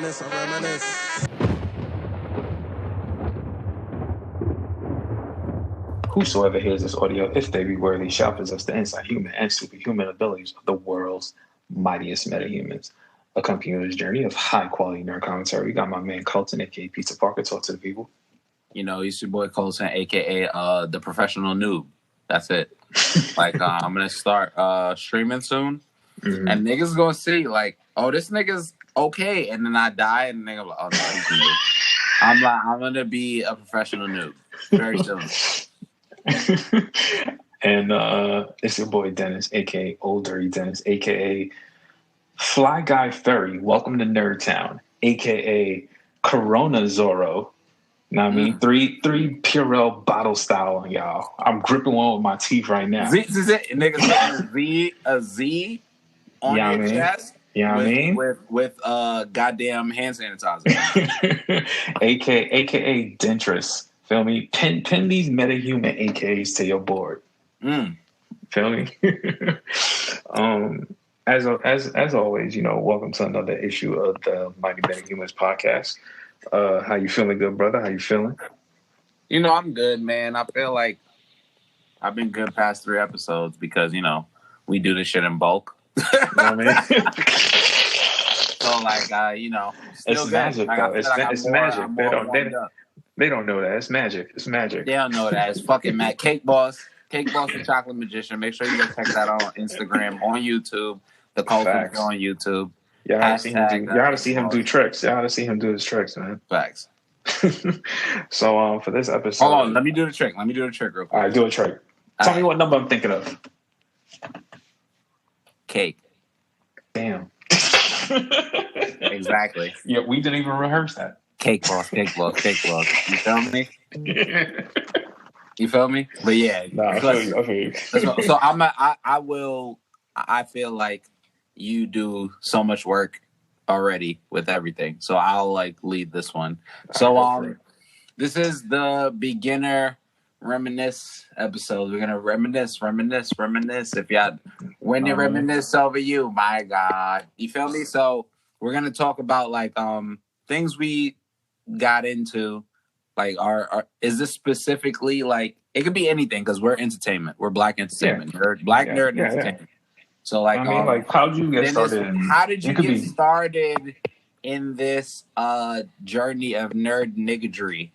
I reminisce. Whosoever hears this audio, if they be worthy, shall possess the inside human and superhuman abilities of the world's mightiest metahumans. Accompanying this journey of high-quality nerd commentary, we got my man Colton, a.k.a. Pizza Parker. Talk to the people. You know, he's your boy Colton, a.k.a. The Professional Noob. That's it. I'm going to start streaming soon. Mm-hmm. And niggas going to see, oh, this nigga's okay. And then I die, and the nigga like, oh, no, he's a noob. I'm going to be a professional noob very soon. And it's your boy Dennis, aka Old Dirty Dennis, aka Fly Guy Ferry. Welcome to Nerd Town, aka Corona Zorro. Now I mean, three Purell bottle style, y'all. I'm gripping one with my teeth right now. Niggas a Z on your chest. Yeah, I mean, with goddamn hand sanitizer, aka Dentress. Feel me? Pin these metahuman AKs to your board. Feel me? As always, you know, welcome to another issue of the Mighty Metahumans podcast. How you feeling, good brother? How you feeling? You know, I'm good, man. I feel like I've been good past 3 episodes because, you know, we do this shit in bulk. You know what I mean? So, you know, it's magic, though. It's magic. They don't know that. It's magic. It's magic. They don't know that. It's fucking mad. Cake Boss, the Chocolate Magician. Make sure you go check that out on Instagram, on YouTube. The Colton on YouTube. Y'all gotta see him do tricks. Y'all gotta see him do his tricks, man. Facts. So for this episode, hold on. Let me do the trick. Real quick. All right, do a trick. Tell me what number I'm thinking of. Cake. Damn. Exactly. Yeah, we didn't even rehearse that. Cake boss. You feel me? You feel me? But yeah. Nah, I feel you. So I feel like you do so much work already with everything. So I'll lead this one. So this is the beginner reminisce episode. We're gonna reminisce. If y'all when they reminisce over you, my God. You feel me? So we're gonna talk about things we got into, is this specifically it could be anything because we're entertainment. We're black entertainment. Nerd entertainment. So how'd you get started? How did you get started in this journey of nerd niggardry?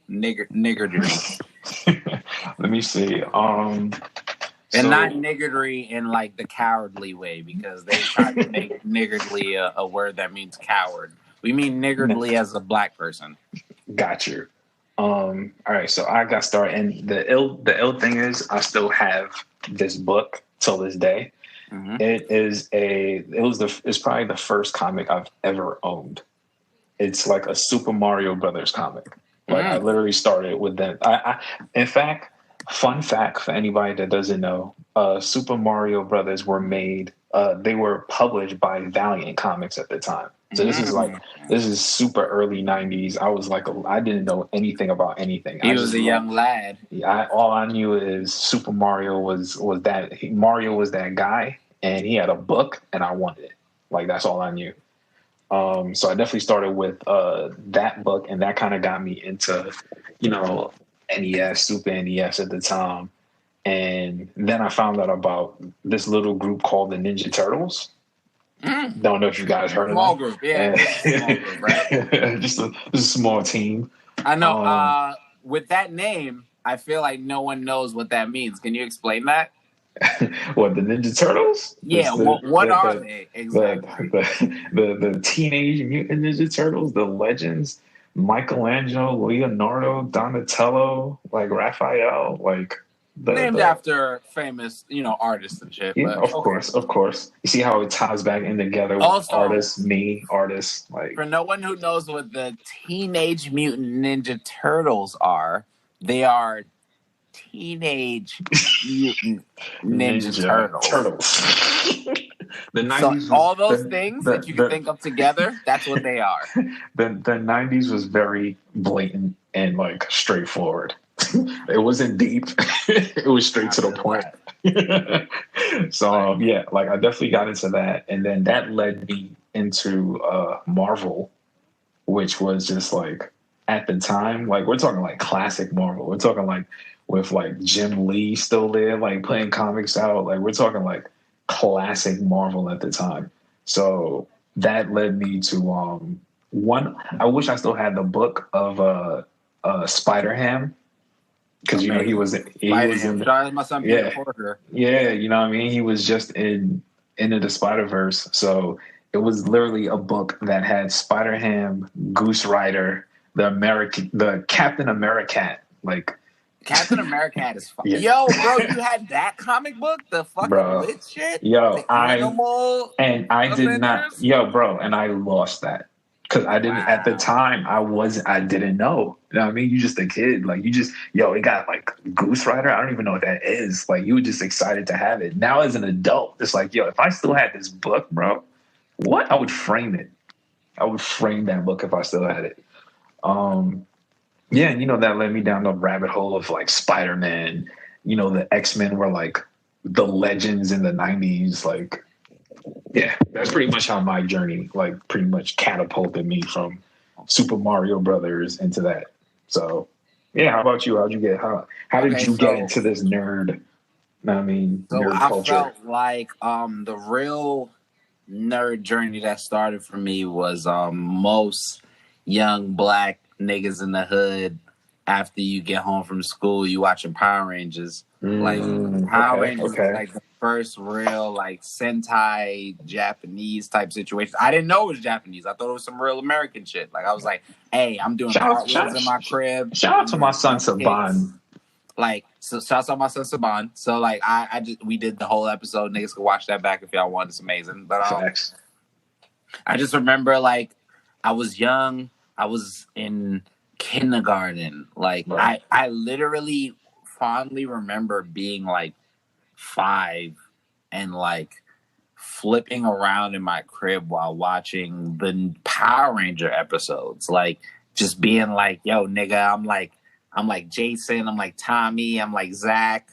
Let me see. And not niggardry in the cowardly way, because they tried to make niggardly a word that means coward. We mean niggardly as a black person. Got you. All right, so I got started, and the ill thing is I still have this book till this day. Mm-hmm. It's probably the first comic I've ever owned. It's like a Super Mario Brothers comic. I literally started with that. In fact, fun fact for anybody that doesn't know, Super Mario Brothers were made. They were published by Valiant Comics at the time. So this is super early 90s. I was I didn't know anything about anything. He was a young lad. All I knew is Super Mario was that Mario was that guy, and he had a book, and I wanted it. That's all I knew. So I definitely started with that book, and that kind of got me into, NES, Super NES at the time. And then I found out about this little group called the Ninja Turtles. Don't know if you guys heard of them. Small group, yeah. Small group, right? just a small team. I know. With that name, I feel like no one knows what that means. Can you explain that? What, the Ninja Turtles? Yeah, what are they exactly? The Teenage Mutant Ninja Turtles, the legends, Michelangelo, Leonardo, Donatello, Raphael, named after famous, artists and shit. Yeah, but, of course. You see how it ties back in together with also, artists. For no one who knows what the Teenage Mutant Ninja Turtles are, they are Teenage Mutant Ninja Turtles. The 90s so all those things that you can think of together, that's what they are. The 90s was very blatant and straightforward. It wasn't deep. It was straight to the point. So I definitely got into that, and then that led me into Marvel which was just like at the time, like we're talking like classic Marvel. We're talking like with like Jim Lee still there, like playing comics out. Like we're talking like classic Marvel at the time. So that led me to one. I wish I still had the book of Spider Ham, because you know he was in my son Peter Porter. Yeah, you know what I mean? He was just in Into the Spider-Verse. So it was literally a book that had Spider-Ham, Goose Rider, the Captain America, like Captain America is fun. Yeah. Yo, bro, you had that comic book? The fucking lit shit? Yo, the animal I did not. Yo, bro, and I lost that. Because I didn't at the time. I didn't know. You know what I mean? You just a kid. Like it got like Goose Rider. I don't even know what that is. Like you were just excited to have it. Now as an adult, it's like, yo, if I still had this book, bro, what? I would frame it. I would frame that book if I still had it. Yeah, and that led me down the rabbit hole of like Spider-Man. The X-Men were like the legends in the 90s. Like, yeah, that's pretty much how my journey, like, pretty much catapulted me from Super Mario Brothers into that. So, yeah, how about you? How did you get into this nerd? Nerd culture? I felt like the real nerd journey that started for me was most young black niggas in the hood. After you get home from school, you watching Power Rangers. Power Rangers was like the first real like Sentai Japanese type situation. I didn't know it was Japanese. I thought it was some real American shit. Like I was like, hey, I'm doing cartwheels in my crib. Shout out to my son Saban. Shout out to my son Saban. So like we did the whole episode. Niggas can watch that back if y'all want. It's amazing. But I just remember like I was young. I was in kindergarten. Like I literally fondly remember being like 5 and like flipping around in my crib while watching the Power Ranger episodes. Like just being like, yo, nigga, I'm like Jason, I'm like Tommy, I'm like Zach,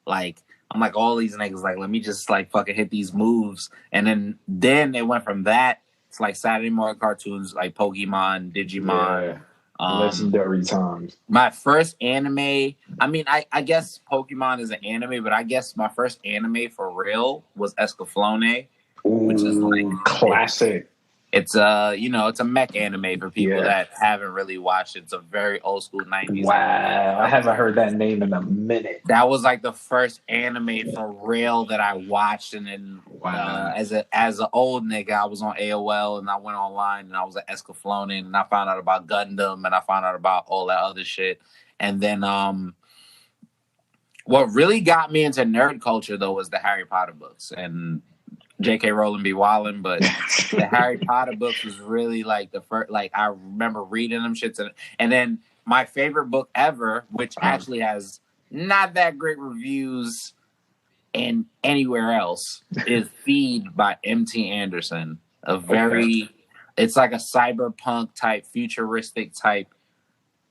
like I'm like all these niggas, like let me just like fucking hit these moves. And then it went from that to like Saturday morning cartoons like Pokemon, Digimon. Yeah. Legendary times. My first anime, I guess Pokemon is an anime, but I guess my first anime for real was Escaflowne, which is like classic. It's it's a mech anime for people that haven't really watched it. It's a very old school 90s. Wow, I haven't heard that name in a minute. That was like the first anime for real that I watched, and then as an old nigga, I was on AOL and I went online and I was at Escaflowne and I found out about Gundam and I found out about all that other shit. And then what really got me into nerd culture though was the Harry Potter books, and J.K. Rowling be wildin', but the Harry Potter books was really like the first. Like I remember reading them shits, and then my favorite book ever, which actually has not that great reviews in anywhere else, is Feed by M.T. Anderson. It's like a cyberpunk type, futuristic type,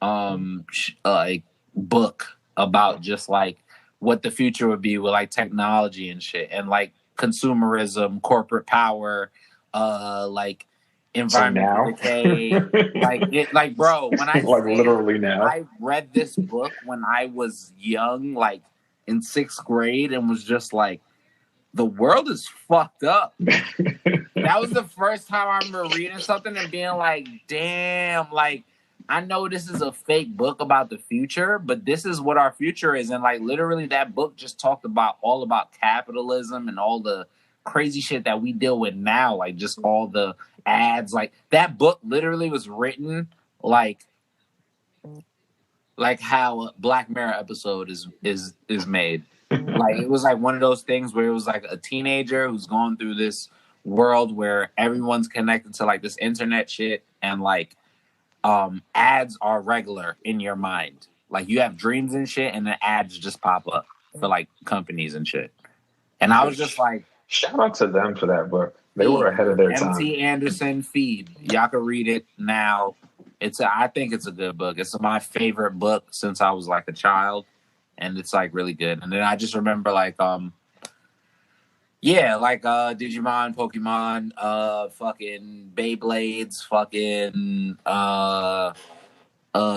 like book about just like what the future would be with like technology and shit, and like consumerism, corporate power, like environmental decay, like bro. When I like literally now, I read this book when I was young, like in 6th grade, and was just like, the world is fucked up. That was the first time I remember reading something and being like, damn, like I know this is a fake book about the future, but this is what our future is. And like literally that book just talked about all about capitalism and all the crazy shit that we deal with now. Like just all the ads, like that book literally was written like how a Black Mirror episode is made. Like it was like one of those things where it was like a teenager who's going through this world where everyone's connected to like this internet shit, and like ads are regular in your mind. Like you have dreams and shit, and the ads just pop up for like companies and shit. And I was just like, shout out to them for that book. They were ahead of their time. M.T. Anderson, Feed. Y'all can read it now. I think it's a good book. It's my favorite book since I was like a child, and it's like really good. And then I just remember like Yeah, like Digimon, Pokemon, fucking Beyblades, fucking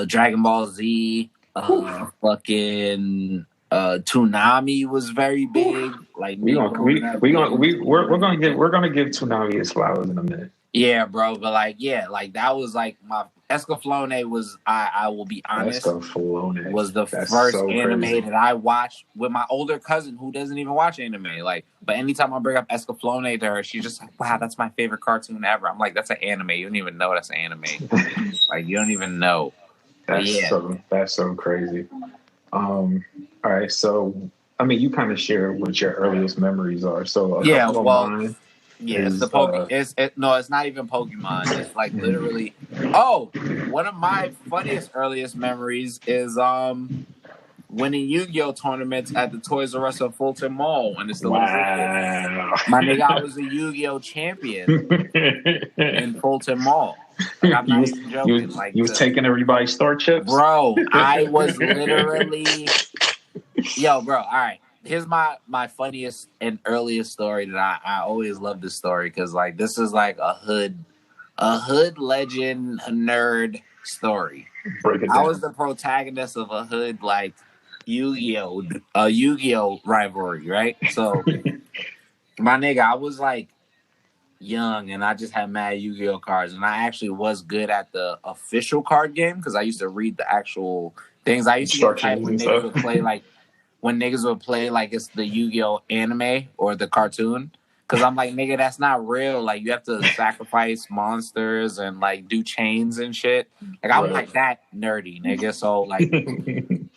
Dragon Ball Z, fucking Toonami was very big. Like me growing up, we're gonna give Toonami his flowers in a minute. yeah, bro. But like, yeah, like that was like my Escaflowne was. I will be honest, Escaflowne was the That's first so anime crazy. that I watched with my older cousin who doesn't even watch anime. Like, but anytime I bring up Escaflowne to her, she's just like, "Wow, that's my favorite cartoon ever." I'm like, "That's an anime. You don't even know that's an anime. Like, you don't even know." But yeah, That's so crazy. All right, so I mean, you kind of share what your earliest memories are. So a yeah. couple of Well, mine yeah. It's is the no, it's not even Pokemon. It's like literally. Oh, one of my funniest earliest memories is winning Yu-Gi-Oh tournaments at the Toys R Us of Fulton Mall when it still existed. wow. My nigga, I was a Yu-Gi-Oh champion in Fulton Mall. Like, I'm not even joking. You was taking everybody's store chips, bro. I was literally, yo, bro. All right, here's my funniest and earliest story that I always love this story because like this is like a hood legend, a nerd story. Break it I down. was the protagonist of a hood like Yu-Gi-Oh rivalry, right? So my nigga, I was like young and I just had mad Yu-Gi-Oh cards, and I actually was good at the official card game because I used to read the actual things. I used to get tight when niggas would play like it's the Yu-Gi-Oh anime or the cartoon. Cause I'm like, nigga, that's not real. Like you have to sacrifice monsters and like do chains and shit. Like I'm like that nerdy, nigga. So like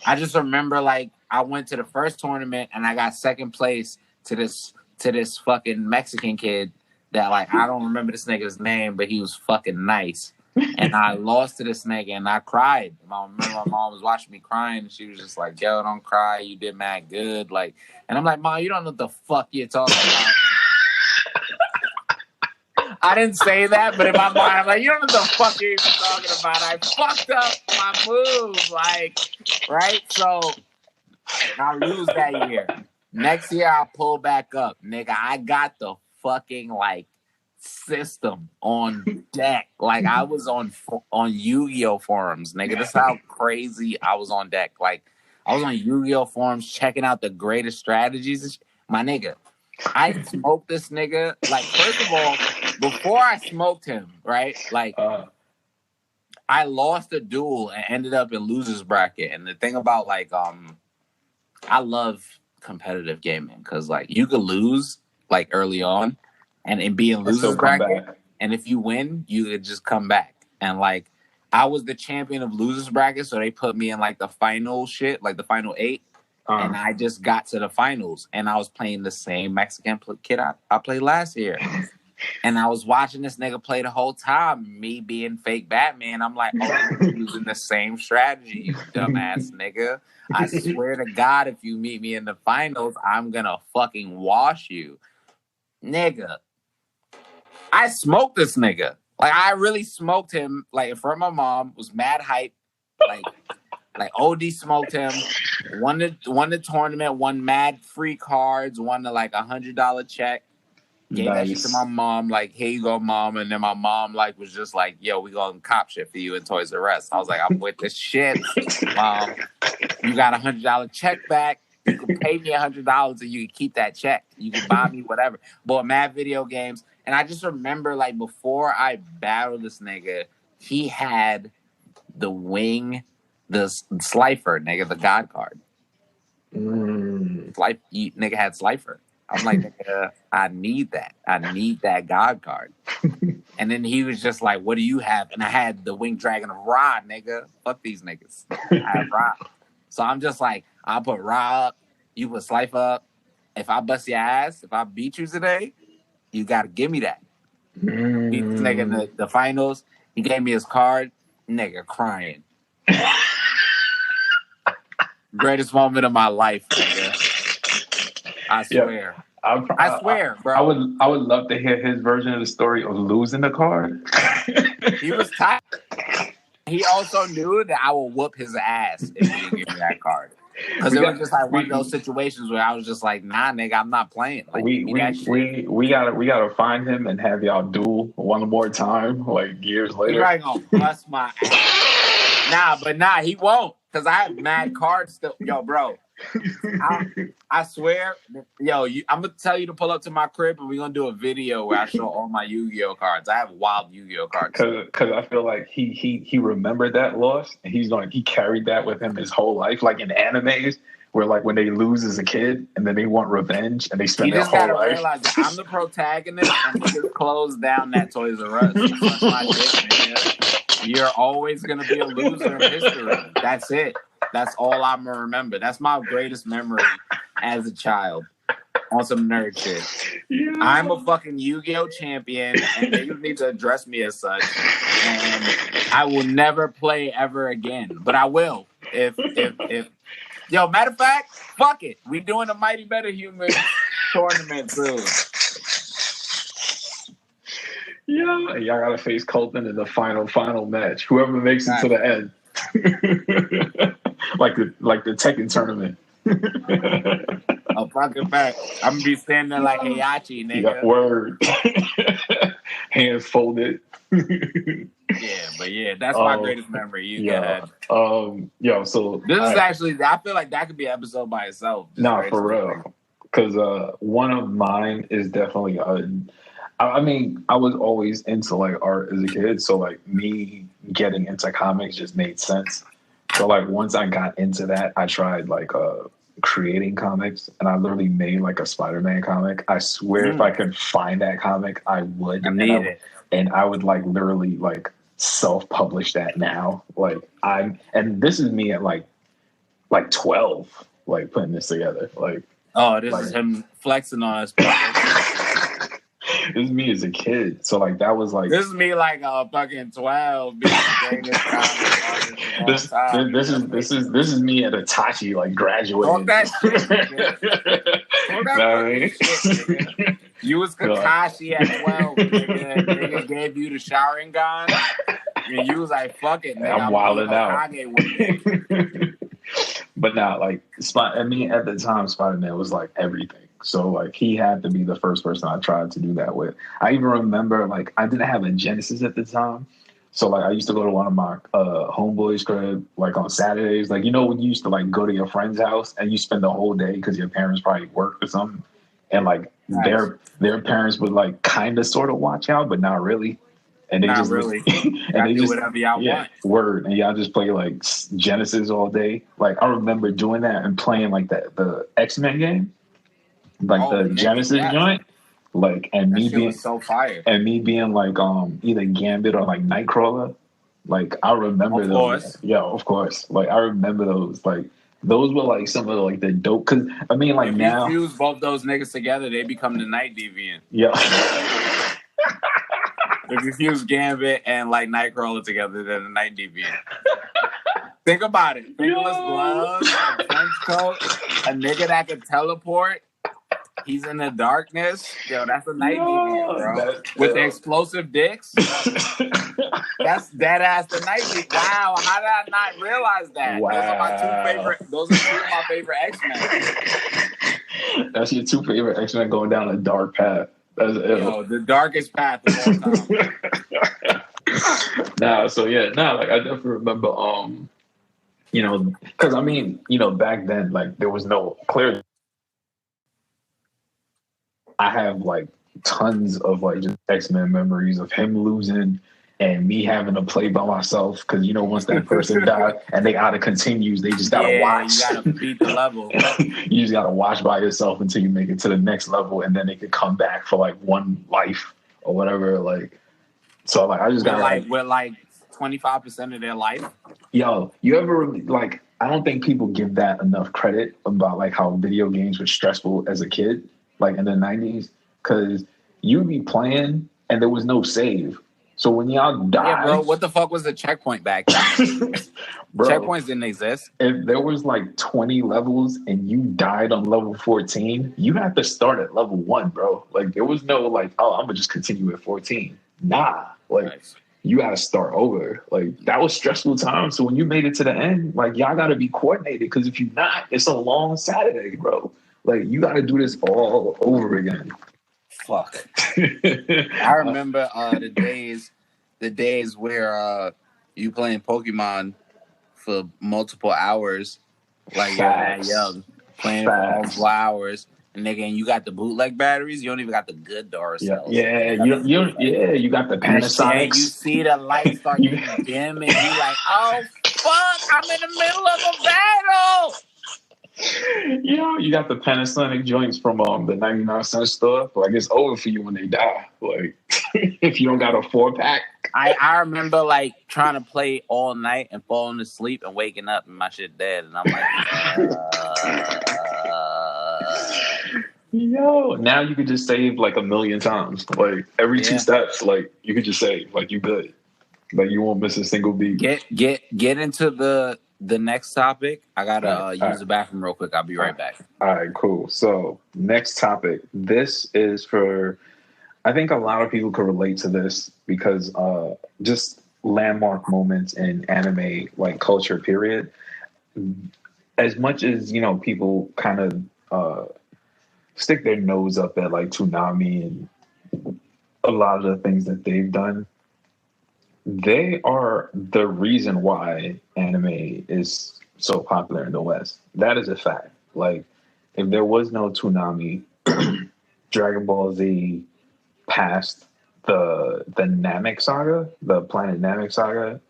I just remember like I went to the first tournament and I got second place to this fucking Mexican kid that like I don't remember this nigga's name, but he was fucking nice. And I lost to this nigga and I cried. I remember my mom was watching me crying and she was just like, "Yo, don't cry. You did mad good." Like, and I'm like, "Mom, you don't know what the fuck you're talking about." I didn't say that, but in my mind, I'm like, "You don't know what the fuck you're even talking about." I fucked up my move, like, right? So I lose that year. Next year, I pull back up, nigga. I got the fucking like system on deck. Like I was on Yu-Gi-Oh forums, nigga. This is how crazy I was on deck. Like I was on Yu-Gi-Oh forums checking out the greatest strategies. My nigga, I smoked this nigga. Like first of all, before I smoked him, right? Like I lost a duel and ended up in losers bracket. And the thing about like I love competitive gaming because like you could lose like early on and be in losers bracket, and if you win, you could just come back. And like I was the champion of losers bracket, so they put me in like the final shit, like the final 8, and I just got to the finals, and I was playing the same Mexican kid I played last year. And I was watching this nigga play the whole time, me being fake Batman. I'm like, oh, you're using the same strategy, you dumbass nigga. I swear to God, if you meet me in the finals, I'm gonna fucking wash you. Nigga. I smoked this nigga. Like, I really smoked him, like, in front of my mom, was mad hype. Like OD smoked him, won the tournament, won mad free cards, won the, like, $100 check. Gave that shit to my mom, like, "Here you go, mom." And then my mom, like, was just like, "Yo, we gonna cop shit for you in Toys R Us." I was like, "I'm with this shit, mom. You got $100 check back. You can pay me $100 and you can keep that check. You can buy me whatever." Bought mad video games. And I just remember, like, before I battled this nigga, he had the wing, the Slifer, nigga, the God card. Nigga had Slifer. I'm like, nigga, I need that. I need that God card. And then he was just like, "What do you have?" And I had the Winged Dragon of Ra, nigga. Fuck these niggas. I have Ra. So I'm just like, I'll put Ra up, you put Slife up. If I bust your ass, if I beat you today, you gotta give me that. Beat this nigga in the finals. He gave me his card, nigga, crying. Greatest moment of my life, nigga. I swear. Yeah. I swear, bro. I would love to hear his version of the story of losing the card. He was tight. He also knew that I will whoop his ass if he didn't give me that card. Because it was just like one of those situations where I was just like, nah, nigga, I'm not playing. Like, we gotta find him and have y'all duel one more time, like years later. He probably gonna bust my ass. Nah, he won't. Because I have mad cards still. Yo, bro. I swear, yo, I'm gonna tell you to pull up to my crib and we're gonna do a video where I show all my Yu-Gi-Oh cards. I have wild Yu-Gi-Oh cards. Because I feel like he remembered that loss and he carried that with him his whole life, like in animes where like when they lose as a kid and then they want revenge and they spend their whole life. You just gotta realize that I'm the protagonist and niggas close down that Toys R Us. That's my dick, nigga. You're always gonna be a loser in history. That's it. That's all I'm gonna remember. That's my greatest memory as a child on some nerd shit. Yeah. I'm a fucking Yu-Gi-Oh champion, and they need to address me as such. And I will never play ever again, but I will if. Yo, matter of fact, fuck it. We doing a Mighty Metahumans tournament soon. Yeah, y'all gotta face Colton in the final match. Whoever makes it to the end. like the Tekken tournament. Oh, fucking fact. I'm gonna be standing there like Heihachi, nigga. Yeah, word. Hands folded. That's my greatest memory. So this is actually, I feel like that could be an episode by itself. Nah, for real. Because one of mine is definitely I mean, I was always into like art as a kid, so like me getting into comics just made sense. So like once I got into that, I tried like creating comics, and I literally made like a Spider-Man comic. I swear, if I could find that comic, I would. And I would like literally like self-publish that now. And this is me at like 12, like putting this together. Like, this is him flexing on us. This is me as a kid. So like that was like, this is me like fucking 12 being the greatest this is me at Itachi like graduating. That shit, you was Kakashi at 12, nigga. Nigga gave you the Sharingan and you was like, fuck it, nigga. I'm wilding out. But now like at the time Spider-Man was like everything. So like he had to be the first person I tried to do that with. I even remember like I didn't have a Genesis at the time. So like I used to go to one of my homeboys' crib like on Saturdays. Like, you know, when you used to like go to your friend's house and you spend the whole day because your parents probably worked or something. And like their parents would like kind of sort of watch out, but not really. And they just really. And they do whatever y'all want. Word. And y'all just play like Genesis all day. Like I remember doing that and playing like the X-Men game. Like the Genesis joint, like, and me being so fire, and me being like either Gambit or like Nightcrawler, like I remember those. Yeah, of course. Like I remember those. Like those were like some of like the dope. Because I mean, like if now, you fuse both those niggas together, they become the Night Deviant. Yeah. If you fuse Gambit and like Nightcrawler together, then the Night Deviant. Think about it. Fingerless gloves, a trench coat, a nigga that can teleport. He's in the darkness. Yo, that's a Night Deviant, bro. With the explosive dicks. That's dead ass the Night Deviant. Wow, how did I not realize that? Wow. Those are two of my favorite X-Men. That's your two favorite X-Men going down a dark path. That's the darkest path of all time. Like I definitely remember you know, because I mean, you know, back then like there was no clear. I have like tons of like just X-Men memories of him losing and me having to play by myself because, you know, once that person died and they gotta continues, they just gotta watch. You gotta beat the level. You just gotta watch by yourself until you make it to the next level, and then they could come back for like one life or whatever. Like, so like I just gotta with 25% of their life. Yo, you ever like? I don't think people give that enough credit about like how video games were stressful as a kid. Like in the 90s, because you'd be playing and there was no save. So when y'all died... Yeah, bro, what the fuck was the checkpoint back then? Bro, checkpoints didn't exist. If there was like 20 levels and you died on level 14, you had to start at level 1, bro. Like there was no like, oh, I'm going to just continue at 14. Nah. Like you got to start over. Like, that was stressful time. So when you made it to the end, like, y'all got to be coordinated, because if you're not, it's a long Saturday, bro. Like, you got to do this all over again. Fuck. I remember the days where you playing Pokemon for multiple hours, like you're that young, playing for multiple hours. And nigga, and you got the bootleg batteries. You don't even got the good Duracell cells. Yeah, you got the Panasonics. You see the lights start getting dim, and you like, oh fuck, I'm in the middle of a battle. You got the Panasonic joints from the 99-cent store. Like, it's over for you when they die. Like, if you don't got a 4-pack. I remember like trying to play all night and falling asleep and waking up and my shit dead, and I'm like, yo, now you could just save like 1,000,000 times. Like, every 2 steps, like, you could just save. Like, you good. Like, you won't miss a single beat. Get into the next topic. I gotta use the bathroom real quick. I'll be right back. All right, cool. So, next topic. This is for, I think a lot of people could relate to this, because just landmark moments in anime, like, culture, period. As much as, people kind of stick their nose up at, like, Toonami and a lot of the things that they've done, they are the reason why anime is so popular in the West. That is a fact. Like, if there was no Toonami, Dragon Ball Z past the Namek saga, the Planet Namek saga,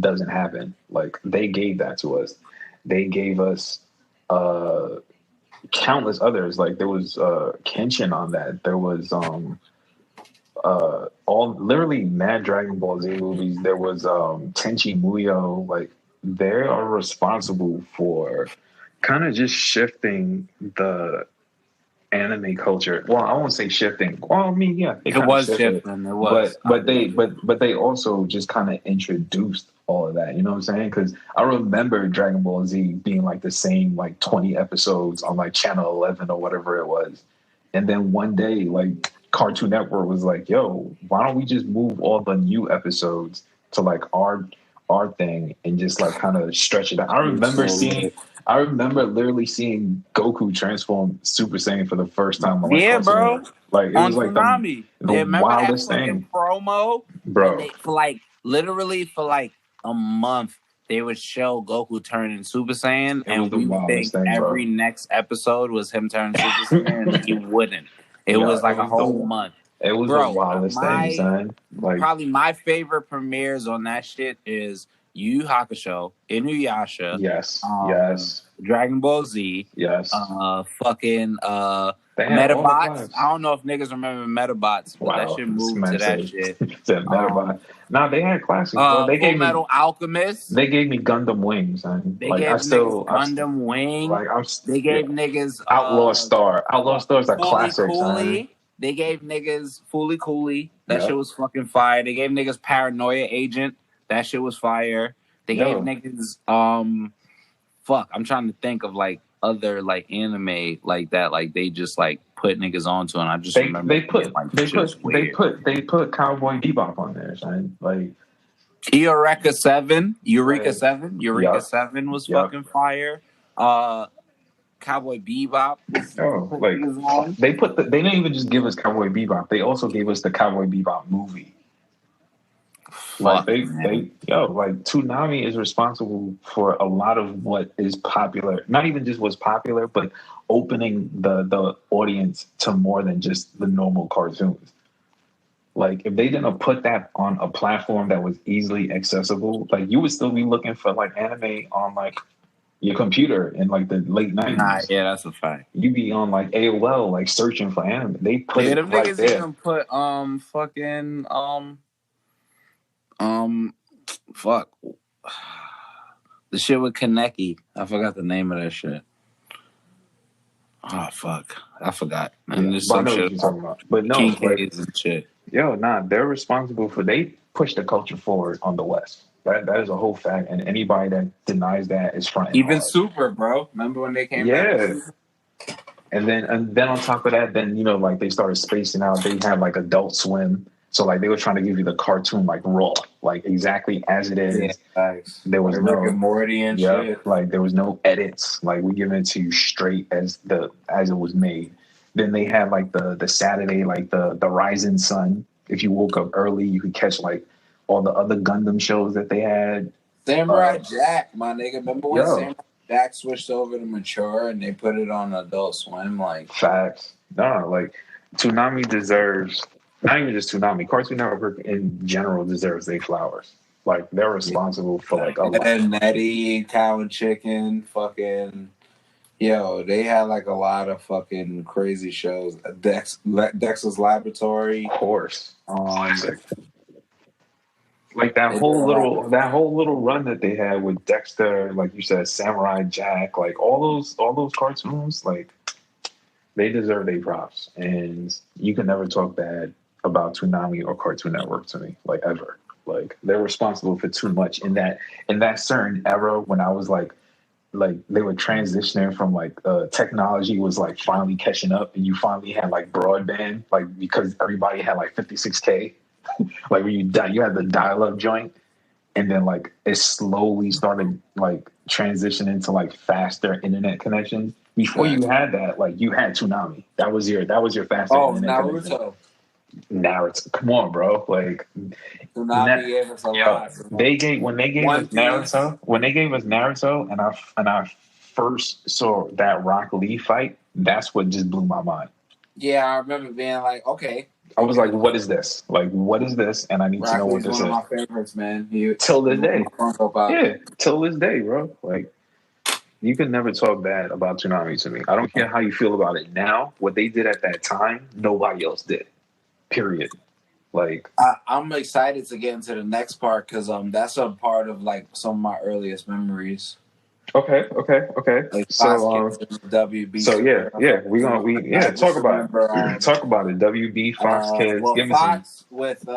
doesn't happen. Like, they gave that to us. They gave us countless others. Like, there was Kenshin on that. There was all literally mad Dragon Ball Z movies. There was Tenchi Muyo. Like, they are responsible for kind of just shifting the anime culture. Well, I won't say shifting. Well, I mean, yeah, it was shifting. It was, but they also just kind of introduced all of that. You know what I'm saying? Because I remember Dragon Ball Z being like the same, like, 20 episodes on like Channel 11 or whatever it was, and then one day, like, Cartoon Network was like, yo, why don't we just move all the new episodes to like our thing and just like kind of stretch it out. I remember literally seeing Goku transform Super Saiyan for the first time on, like, bro. Like, it on was like Tsunami. the wildest thing. Promo, bro. For like a month, they would show Goku turning Super Saiyan, and we would think every next episode was him turning Super Saiyan, and he wouldn't. It was like a whole month. It was the wildest thing, son. Like, probably my favorite premieres on that shit is Yu Yu Hakusho, Inuyasha, yes, Dragon Ball Z, yes, fucking Metabots. I don't know if niggas remember Metabots, but that shit moved to that shit. Metabot. Nah, they had classics. They gave me Metal Alchemist. They gave me Gundam Wings, man. They gave niggas Gundam Wing. They gave niggas Outlaw Star. Outlaw Star is a classic, son. They gave niggas Fooly Cooly. That shit was fucking fire. They gave niggas Paranoia Agent. That shit was fire. They gave niggas fuck. I'm trying to think of like other like anime like that. Like they just like put niggas onto, and I just remember they put Cowboy Bebop on there, son. Like Eureka 7 was fucking fire. Cowboy Bebop. They didn't even just give us Cowboy Bebop. They also gave us the Cowboy Bebop movie. Like Toonami is responsible for a lot of what is popular. Not even just what's popular, but opening the audience to more than just the normal cartoons. Like, if they didn't put that on a platform that was easily accessible, like, you would still be looking for like anime on like your computer in like the late 90s. Nah, yeah, that's a fact. You be on like AOL, like searching for anime. They put it right there. Even put fuck the shit with Kaneki. I forgot the name of that shit. Oh fuck, I forgot. And there's some shit you're talking about. But no, and shit. They're responsible for. They push the culture forward on the West. That is a whole fact, and anybody that denies that is fronting. Even Super, bro. Remember when they came back? And then on top of that, then like they started spacing out. They had like Adult Swim, So like they were trying to give you the cartoon like raw, like exactly as it is. Yeah, nice. There was like no Rick and Morty and shit. like there was no edits. Like we give it to you straight as it was made. Then they had like the Saturday, like the rising sun. If you woke up early, you could catch like all the other Gundam shows that they had. Samurai Jack, my nigga. Remember when Yo. Samurai Jack switched over to mature and they put it on Adult Swim? Like Facts. No, like Toonami deserves, not even just Toonami, Cartoon Network in general deserves their flowers. Like they're responsible for like a lot. and Nettie, Cow and Chicken, fucking yo, they had like a lot of fucking crazy shows. Dexter's Laboratory, Of course. Classic. Like that whole little run that they had with Dexter, like you said, Samurai Jack, like all those cartoons, like they deserve their props. And you can never talk bad about Toonami or Cartoon Network to me, like ever. Like they're responsible for too much in that certain era when I was like they were transitioning from like technology was like finally catching up, and you finally had like broadband, like because everybody had like 56K. Like when you had the dial-up joint, and then like it slowly started like transitioning to like faster internet connections. Before you had that, like you had Toonami. That was your faster internet connection. Naruto. Come on, bro. Like Toonami gave us a lot. When they gave us Naruto, and I first saw that Rock Lee fight, that's what just blew my mind. Yeah, I remember being like, okay. I was like, what is this? Like, what is this? And I need to know what this is. One of my favorites, man. Till this day. Yeah, till this day, bro. Like, you can never talk bad about Toonami to me. I don't care how you feel about it now. What they did at that time, nobody else did. Period. Like, I'm excited to get into the next part because that's a part of like some of my earliest memories. Okay. Like so WB. So we talk about it. Talk about it. WB, Fox Kids. Well, give me Fox some. With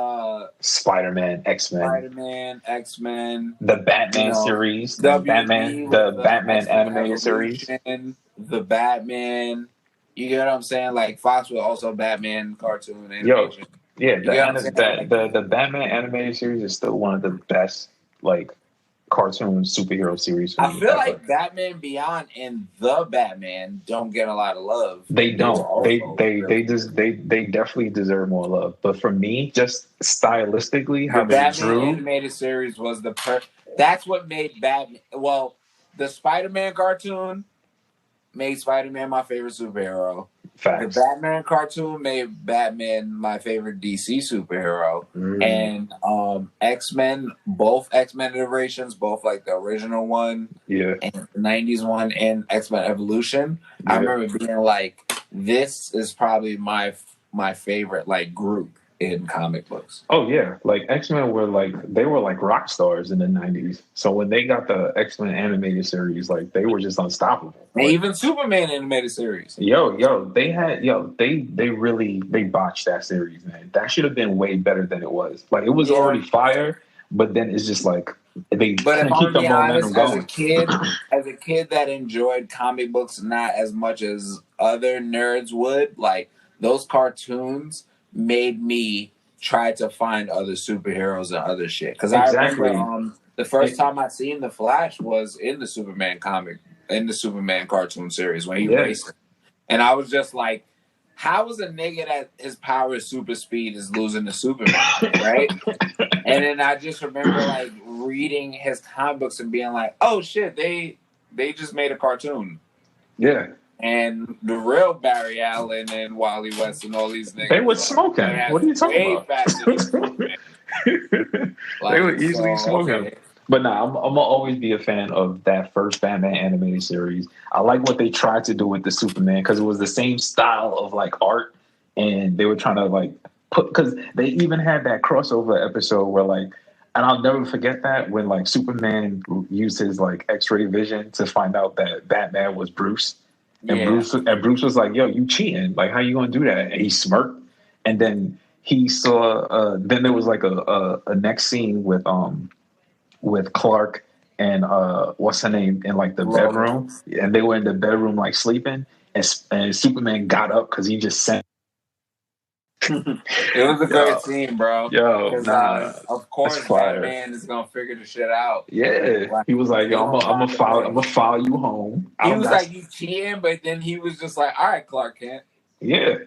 Spider-Man, X-Men, the Batman series, the Batman animated series, the Batman. You get what I'm saying? Like Fox was also Batman cartoon animation. The Batman animated series is still one of the best like cartoon superhero series for me. I feel like Batman Beyond and the Batman don't get a lot of love. They don't. They definitely deserve more love. But for me, just stylistically, how they drew, animated series was that's what made Batman. Well, the Spider-Man cartoon made Spider-Man my favorite superhero. Facts. The Batman cartoon made Batman my favorite DC superhero. And X-Men, both X-Men iterations, both like the original one, and the 90s one, and X-Men Evolution. I remember being like, this is probably my favorite like group in comic books. Oh yeah, like X-Men were like rock stars in the 90s. So when they got the X-Men animated series, like they were just unstoppable. And even Superman animated series. They botched that series, man. That should have been way better than it was. Like it was already fire, but then it's just like they keep the momentum going. As a kid that enjoyed comic books not as much as other nerds would, like those cartoons made me try to find other superheroes and other shit. Because I remember the first time I seen the Flash was in the Superman comic, in the Superman cartoon series when he raced. And I was just like, how is a nigga that his power is super speed is losing to Superman, right? And then I just remember like reading his comic books and being like, oh shit, they just made a cartoon. Yeah. And the real Barry Allen and Wally West and all these niggas. They were smoking. What are you talking about? They were easily smoking. Okay. But I'm gonna always be a fan of that first Batman animated series. I like what they tried to do with the Superman because it was the same style of like art, and they were trying to like because they even had that crossover episode where like, and I'll never forget that when like Superman used his like X-ray vision to find out that Batman was Bruce. And Bruce was like, yo, you cheating. Like, how you going to do that? And he smirked. And then he saw, then there was like a next scene with Clark and what's her name in like the bedroom. And they were in the bedroom like sleeping. And Superman got up because he just sent It was a great scene, bro. Yo, nah, of course, that's fire. Batman is gonna figure the shit out. Yeah, Like, he was like, "Yo, I'm gonna follow you home." He was like, "You cheating," but then he was just like, "All right, Clark Kent." Yeah,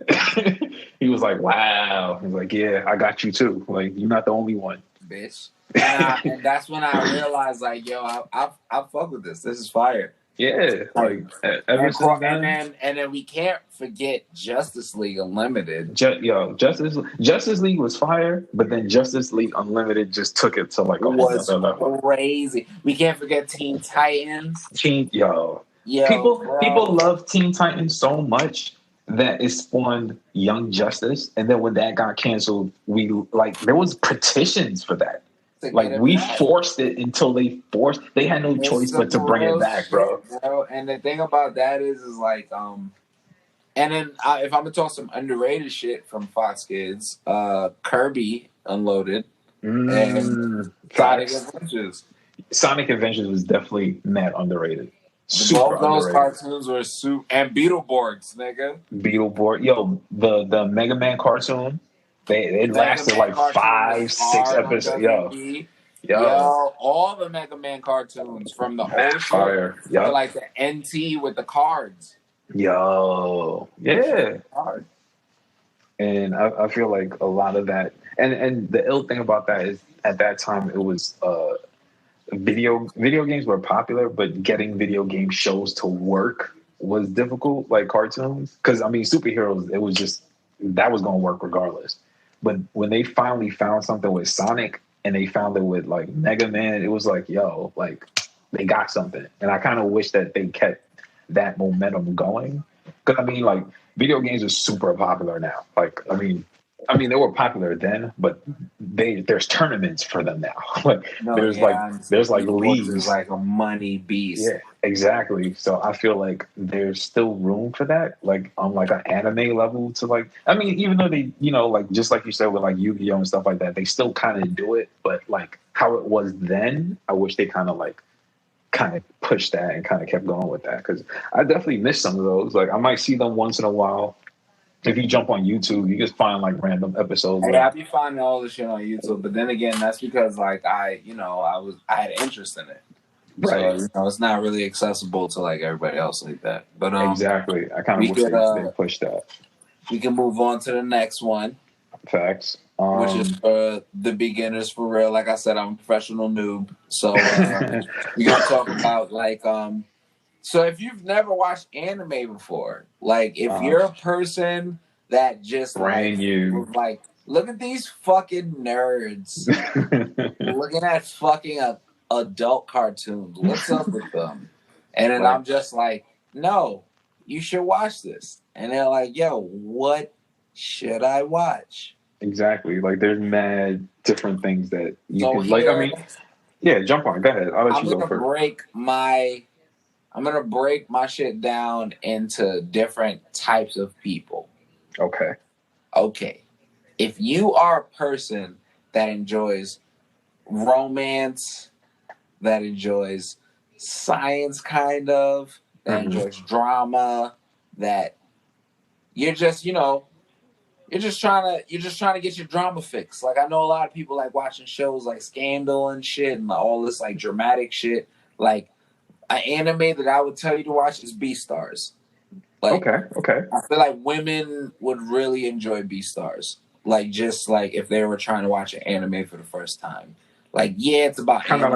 he was like, "Wow." He was like, "Yeah, I got you too. Like, you're not the only one, bitch." And that's when I realized, like, yo, I fuck with this. This is fire. Yeah, like ever since then, and then we can't forget Justice League Unlimited. Justice League was fire, but then Justice League Unlimited just took it to like a whole other level. Crazy. We can't forget Teen Titans. People love Teen Titans so much that it spawned Young Justice, and then when that got canceled, there was petitions for that. Like we forced it until they had no choice but to bring it back, bro. And the thing about that is like, and then if I'm gonna talk some underrated shit from Fox Kids, Kirby Unloaded and Sonic Adventures. Sonic Adventures was definitely mad underrated. Both those cartoons were and Beetleborgs, nigga. Beetleborg, yo, the Mega Man cartoon. It lasted like 5, 6 episodes. Yo, all the Mega Man cartoons from the old fire. Yeah, like the NT with the cards. Yo, yeah. And I feel like a lot of that, and the ill thing about that is at that time it was video games were popular, but getting video game shows to work was difficult, like cartoons. Because I mean, superheroes, it was just that was going to work regardless. But when they finally found something with Sonic and they found it with like Mega Man, it was like, yo, like they got something. And I kind of wish that they kept that momentum going. Because I mean, like video games are super popular now. Like, I mean, they were popular then, but there's tournaments for them now. Like there's like leagues. Is like a money beast. Yeah, exactly. So I feel like there's still room for that, like on like an anime level to like. I mean, even though they, like just like you said with like Yu-Gi-Oh and stuff like that, they still kind of do it, but like how it was then, I wish they kind of pushed that and kind of kept going with that because I definitely miss some of those. Like I might see them once in a while. If you jump on YouTube, you just find like random episodes. Yeah, I be finding all this shit on YouTube, but then again, that's because like I had interest in it, right? So it's not really accessible to like everybody else like that. But exactly, I kind of wish they pushed that. We can move on to the next one. Facts. Which is for the beginners for real. Like I said, I'm a professional noob, so we're gonna talk about like So if you've never watched anime before, like if you're a person that just like look at these fucking nerds looking at fucking adult cartoons, what's up with them? And then I'm just like, no, you should watch this. And they're like, yo, what should I watch? Exactly. Like there's mad different things that you can like. I mean, yeah, jump on. Go ahead. I'll let you go first. I'm going to break my shit down into different types of people. Okay. If you are a person that enjoys romance, that enjoys science kind of, that enjoys drama, that you're just, you're just trying to get your drama fix. Like I know a lot of people like watching shows like Scandal and shit and all this like dramatic shit. Like an anime that I would tell you to watch is Beastars. Like, okay. I feel like women would really enjoy Beastars. Like just like if they were trying to watch an anime for the first time. Like it's about kind of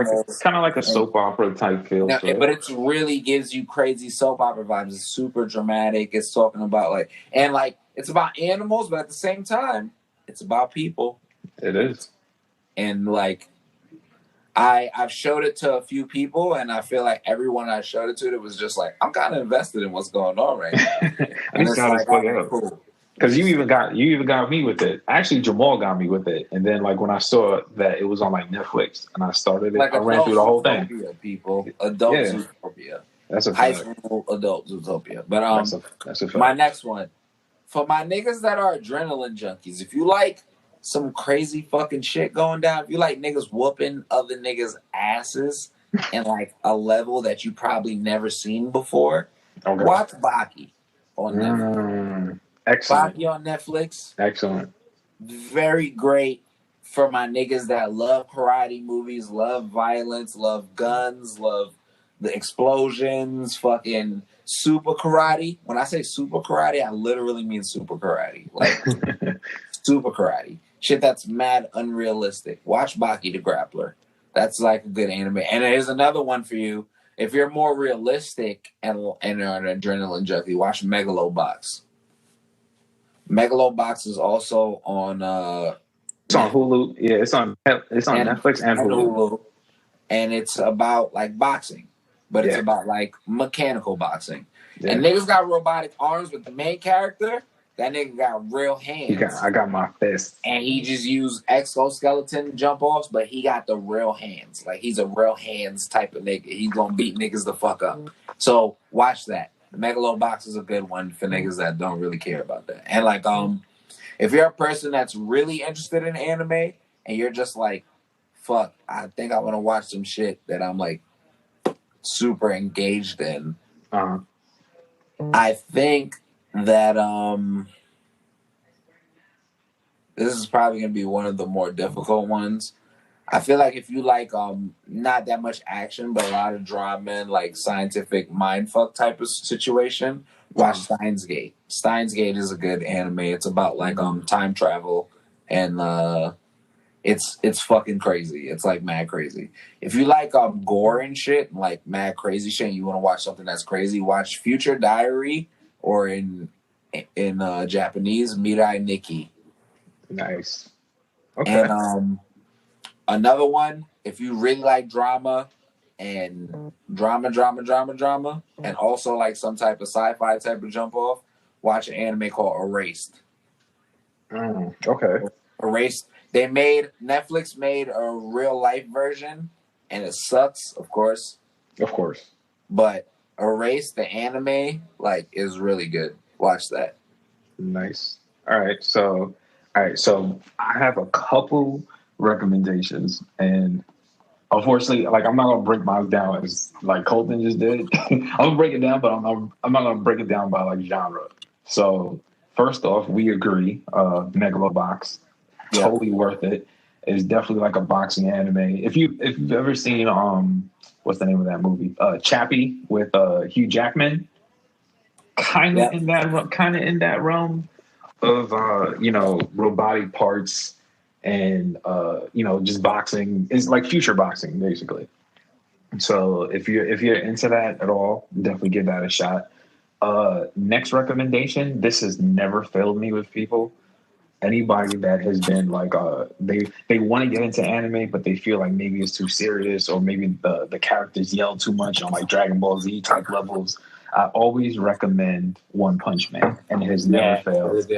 like a soap opera type feel. But it really gives you crazy soap opera vibes. It's super dramatic. It's talking about it's about animals, but at the same time, it's about people. It is. And like I've showed it to a few people, and I feel like everyone I showed it to, it was just like, I'm kind of invested in what's going on right now. And it's like, cool. Because you even got me with it. Actually, Jamal got me with it, and then like when I saw that it was on like Netflix, and I started it, I ran through the whole thing. People, adult Zootopia. That's a high school adult Zootopia. But that's a fact. My next one for my niggas that are adrenaline junkies. If you like some crazy fucking shit going down, if you like niggas whooping other niggas' asses in like a level that you probably never seen before, watch Baki on Netflix. Excellent. Baki on Netflix. Excellent. Very great for my niggas that love karate movies, love violence, love guns, love the explosions, fucking super karate. When I say super karate, I literally mean super karate. Like super karate. Shit that's mad unrealistic. Watch Baki the Grappler. That's like a good anime. And here's another one for you. If you're more realistic and you're an adrenaline junkie, watch Megalobox. Megalobox is also on It's on Hulu. Yeah, it's on Netflix and Hulu. And it's about like boxing, but it's about like mechanical boxing. Yeah. And niggas got robotic arms, but the main character, that nigga got real hands. I got my fist. And he just used exoskeleton jump offs, but he got the real hands. Like he's a real hands type of nigga. He's gonna beat niggas the fuck up. So watch that. The Megalobox is a good one for niggas that don't really care about that. And like if you're a person that's really interested in anime and you're just like, fuck, I think I want to watch some shit that I'm like super engaged in. I think that this is probably gonna be one of the more difficult ones. I feel like if you like not that much action but a lot of drama and like scientific mindfuck type of situation, watch Steins Gate. Steins Gate is a good anime. It's about like time travel and it's fucking crazy. It's like mad crazy. If you like gore and shit, like mad crazy shit, and you want to watch something that's crazy, watch Future Diary or in Japanese, Mirai Nikki. Nice. Okay. And another one, if you really like drama and drama, and also like some type of sci-fi type of jump off, watch an anime called Erased. Okay. Erased. Netflix made a real life version, and it sucks, of course. Of course. But Erased, the anime, like, is really good. Watch that. Nice. All right. So I have a couple recommendations, and unfortunately, like I'm not gonna break mine down as like Colton just did. I'm gonna break it down, but I'm not gonna break it down by like genre. So first off, we agree. Megalobox, totally worth it. It's definitely like a boxing anime. If you've ever seen what's the name of that movie? Chappie with Hugh Jackman. Kind of in that realm of robotic parts and just boxing. It's like future boxing basically. So if you're into that at all, definitely give that a shot. Next recommendation, this has never failed me with people. Anybody that has been like they want to get into anime but they feel like maybe it's too serious or maybe the characters yell too much on like Dragon Ball Z type levels, I always recommend One Punch Man, and it has never failed.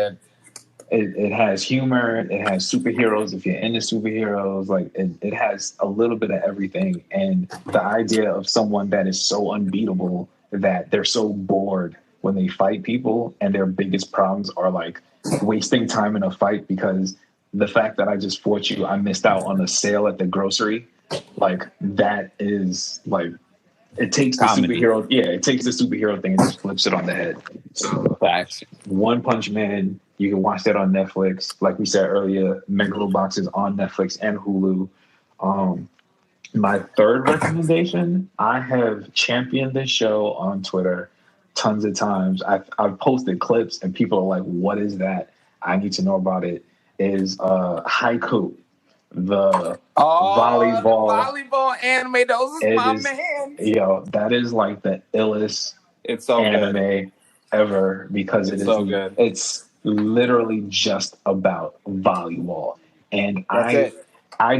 It has humor, it has superheroes if you're into superheroes, like it has a little bit of everything. And the idea of someone that is so unbeatable that they're so bored when they fight people and their biggest problems are like wasting time in a fight because the fact that I just fought you, I missed out on a sale at the grocery, like that is like it takes the superhero. Yeah, it takes the superhero thing and just flips it on the head. So facts. One Punch Man, you can watch that on Netflix. Like we said earlier, Megalobox is on Netflix and Hulu. My third recommendation, I have championed this show on Twitter tons of times. I've posted clips and people are like, "What is that? I need to know about it." Is Haiku. The volleyball anime, those is my man. Yo, that is like the illest anime ever because it's so good. It's literally just about volleyball. And I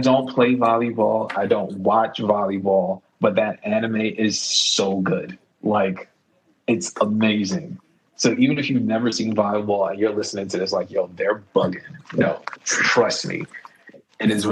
don't play volleyball. I don't watch volleyball, but that anime is so good. Like, it's amazing. So even if you've never seen volleyball and you're listening to this, like, yo, they're bugging. No, trust me. It is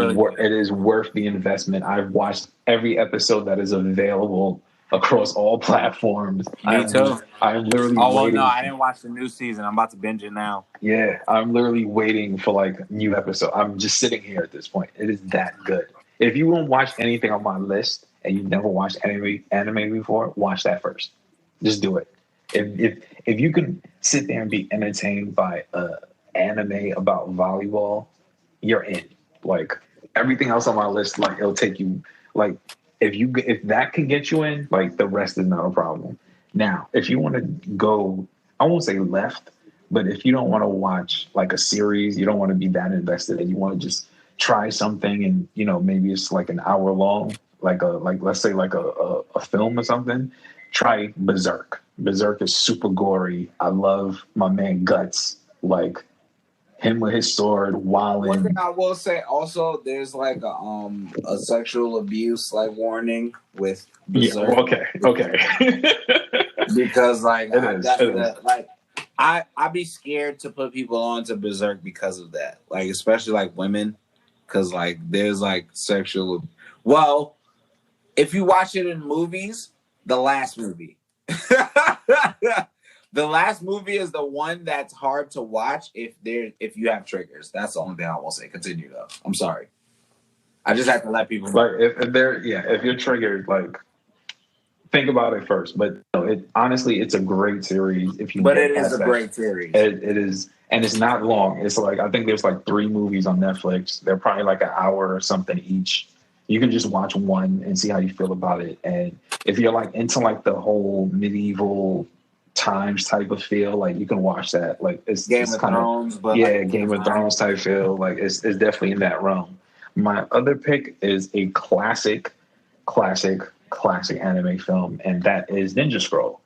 worth the investment. I've watched every episode that is available across all platforms. Me too. I'm literally waiting. No, I didn't watch the new season. I'm about to binge it now. Yeah, I'm literally waiting for like new episode. I'm just sitting here at this point. It is that good. If you won't watch anything on my list and you've never watched anime before, watch that first. Just do it. If you can sit there and be entertained by anime about volleyball, you're in. Like everything else on my list, like it'll take you. Like if that can get you in, like the rest is not a problem. Now, if you want to go, I won't say left, but if you don't want to watch like a series, you don't want to be that invested, and you want to just try something, and maybe it's like an hour long, like let's say like a film or something. Try Berserk. Berserk is super gory. I love my man Guts. Like him with his sword, wilding. One thing I will say also, there's like a sexual abuse like warning with Berserk. Yeah, okay. Because like I'd be scared to put people onto Berserk because of that. Like especially like women, because like there's like sexual. Well, if you watch it in movies, the last movie. The last movie is the one that's hard to watch if you have triggers. That's the only thing I will say. Continue though. I'm sorry. I just have to let people know. Like if you're triggered, like think about it first. But honestly, it's a great series. But it is a great series. It is, and it's not long. It's like I think there's like 3 movies on Netflix. They're probably like an hour or something each. You can just watch one and see how you feel about it. And if you're like into like the whole medieval times type of feel, like you can watch that. Like it's Game of Thrones, but Game of Thrones type feel. Like it's definitely in that realm. My other pick is a classic anime film, and that is Ninja Scroll.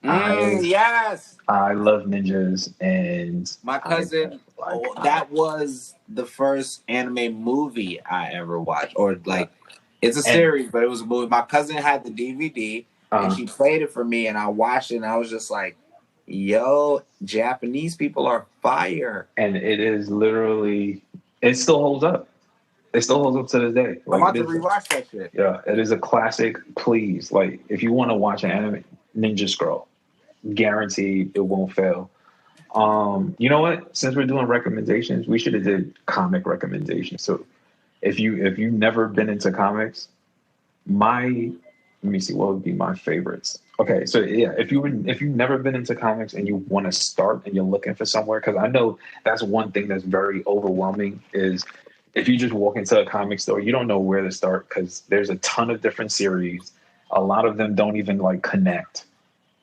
Yes, I love ninjas, and my cousin. That was the first anime movie I ever watched, or like it's a series, but it was a movie. My cousin had the DVD, and she played it for me, and I watched it, and I was just like, "Yo, Japanese people are fire!" And it is literally, it still holds up. It still holds up to this day. Like, I'm about to rewatch that shit. Yeah, it is a classic. Please, like, if you want to watch an anime, Ninja Scroll, guaranteed it won't fail. You know what? Since we're doing recommendations, we should have did comic recommendations. So, if you've never been into comics, let me see, what would be my favorites? Okay, so yeah, if you've never been into comics and you want to start and you're looking for somewhere, because I know that's one thing that's very overwhelming is. If you just walk into a comic store, you don't know where to start because there's a ton of different series. A lot of them don't even like connect.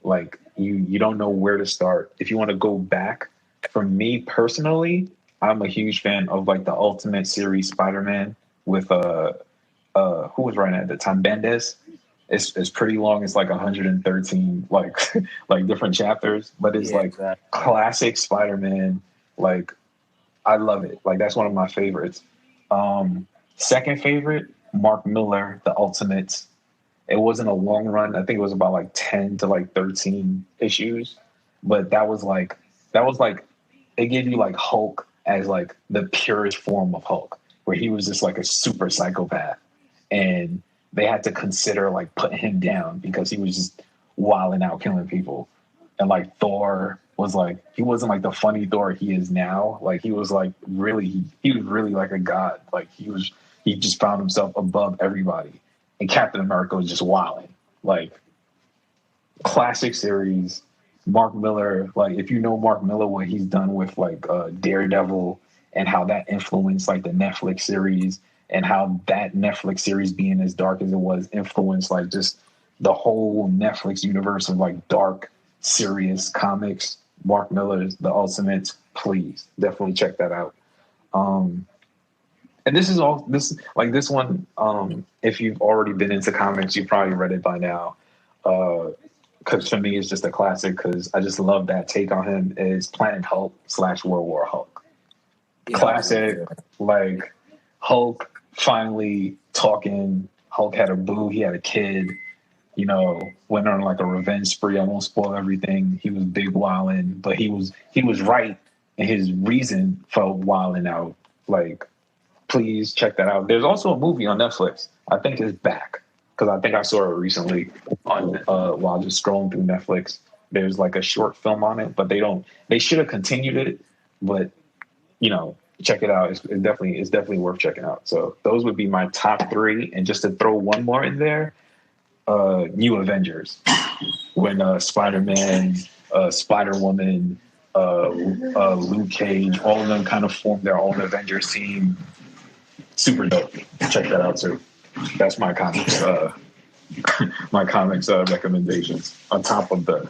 Like you don't know where to start. If you want to go back, for me personally, I'm a huge fan of like the Ultimate Series Spider-Man with who was writing at the time, Bendis. It's pretty long. It's like 113 like different chapters, but it's classic Spider-Man. Like I love it. Like that's one of my favorites. Second favorite, Mark Millar, The Ultimates. It wasn't a long run. I think it was about like 10 to like 13 issues, but that was like it gave you like Hulk as like the purest form of Hulk, where he was just like a super psychopath, and they had to consider like putting him down because he was just wilding out, killing people, and like Thor was like he wasn't like the funny Thor he is now. Like he was like really he was really like a god. Like he just found himself above everybody. And Captain America was just wilding. Like classic series. Mark Millar, like if you know Mark Millar, what he's done with like Daredevil and how that influenced like the Netflix series and how that Netflix series being as dark as it was influenced like just the whole Netflix universe of like dark, serious comics. Mark Millar's The Ultimate, please definitely check that out. And this one. If you've already been into comics, you probably read it by now. Because for me, it's just a classic. Because I just love that take on him. Is Planet Hulk / World War Hulk. Yeah, classic, like Hulk finally talking. Hulk had a boo. He had a kid. Went on like a revenge spree. I won't spoil everything. He was big wilding, but he was right in his reason for wilding out. Like, please check that out. There's also a movie on Netflix. I think it's back because I think I saw it recently on while just scrolling through Netflix. There's like a short film on it, but they should have continued it. But check it out. It's definitely worth checking out. So those would be my top 3. And just to throw one more in there. New Avengers. when Spider-Man, Spider-Woman, Luke Cage, all of them kind of formed their own Avengers team. Super dope. Check that out too. That's my comics. My comics recommendations on top of the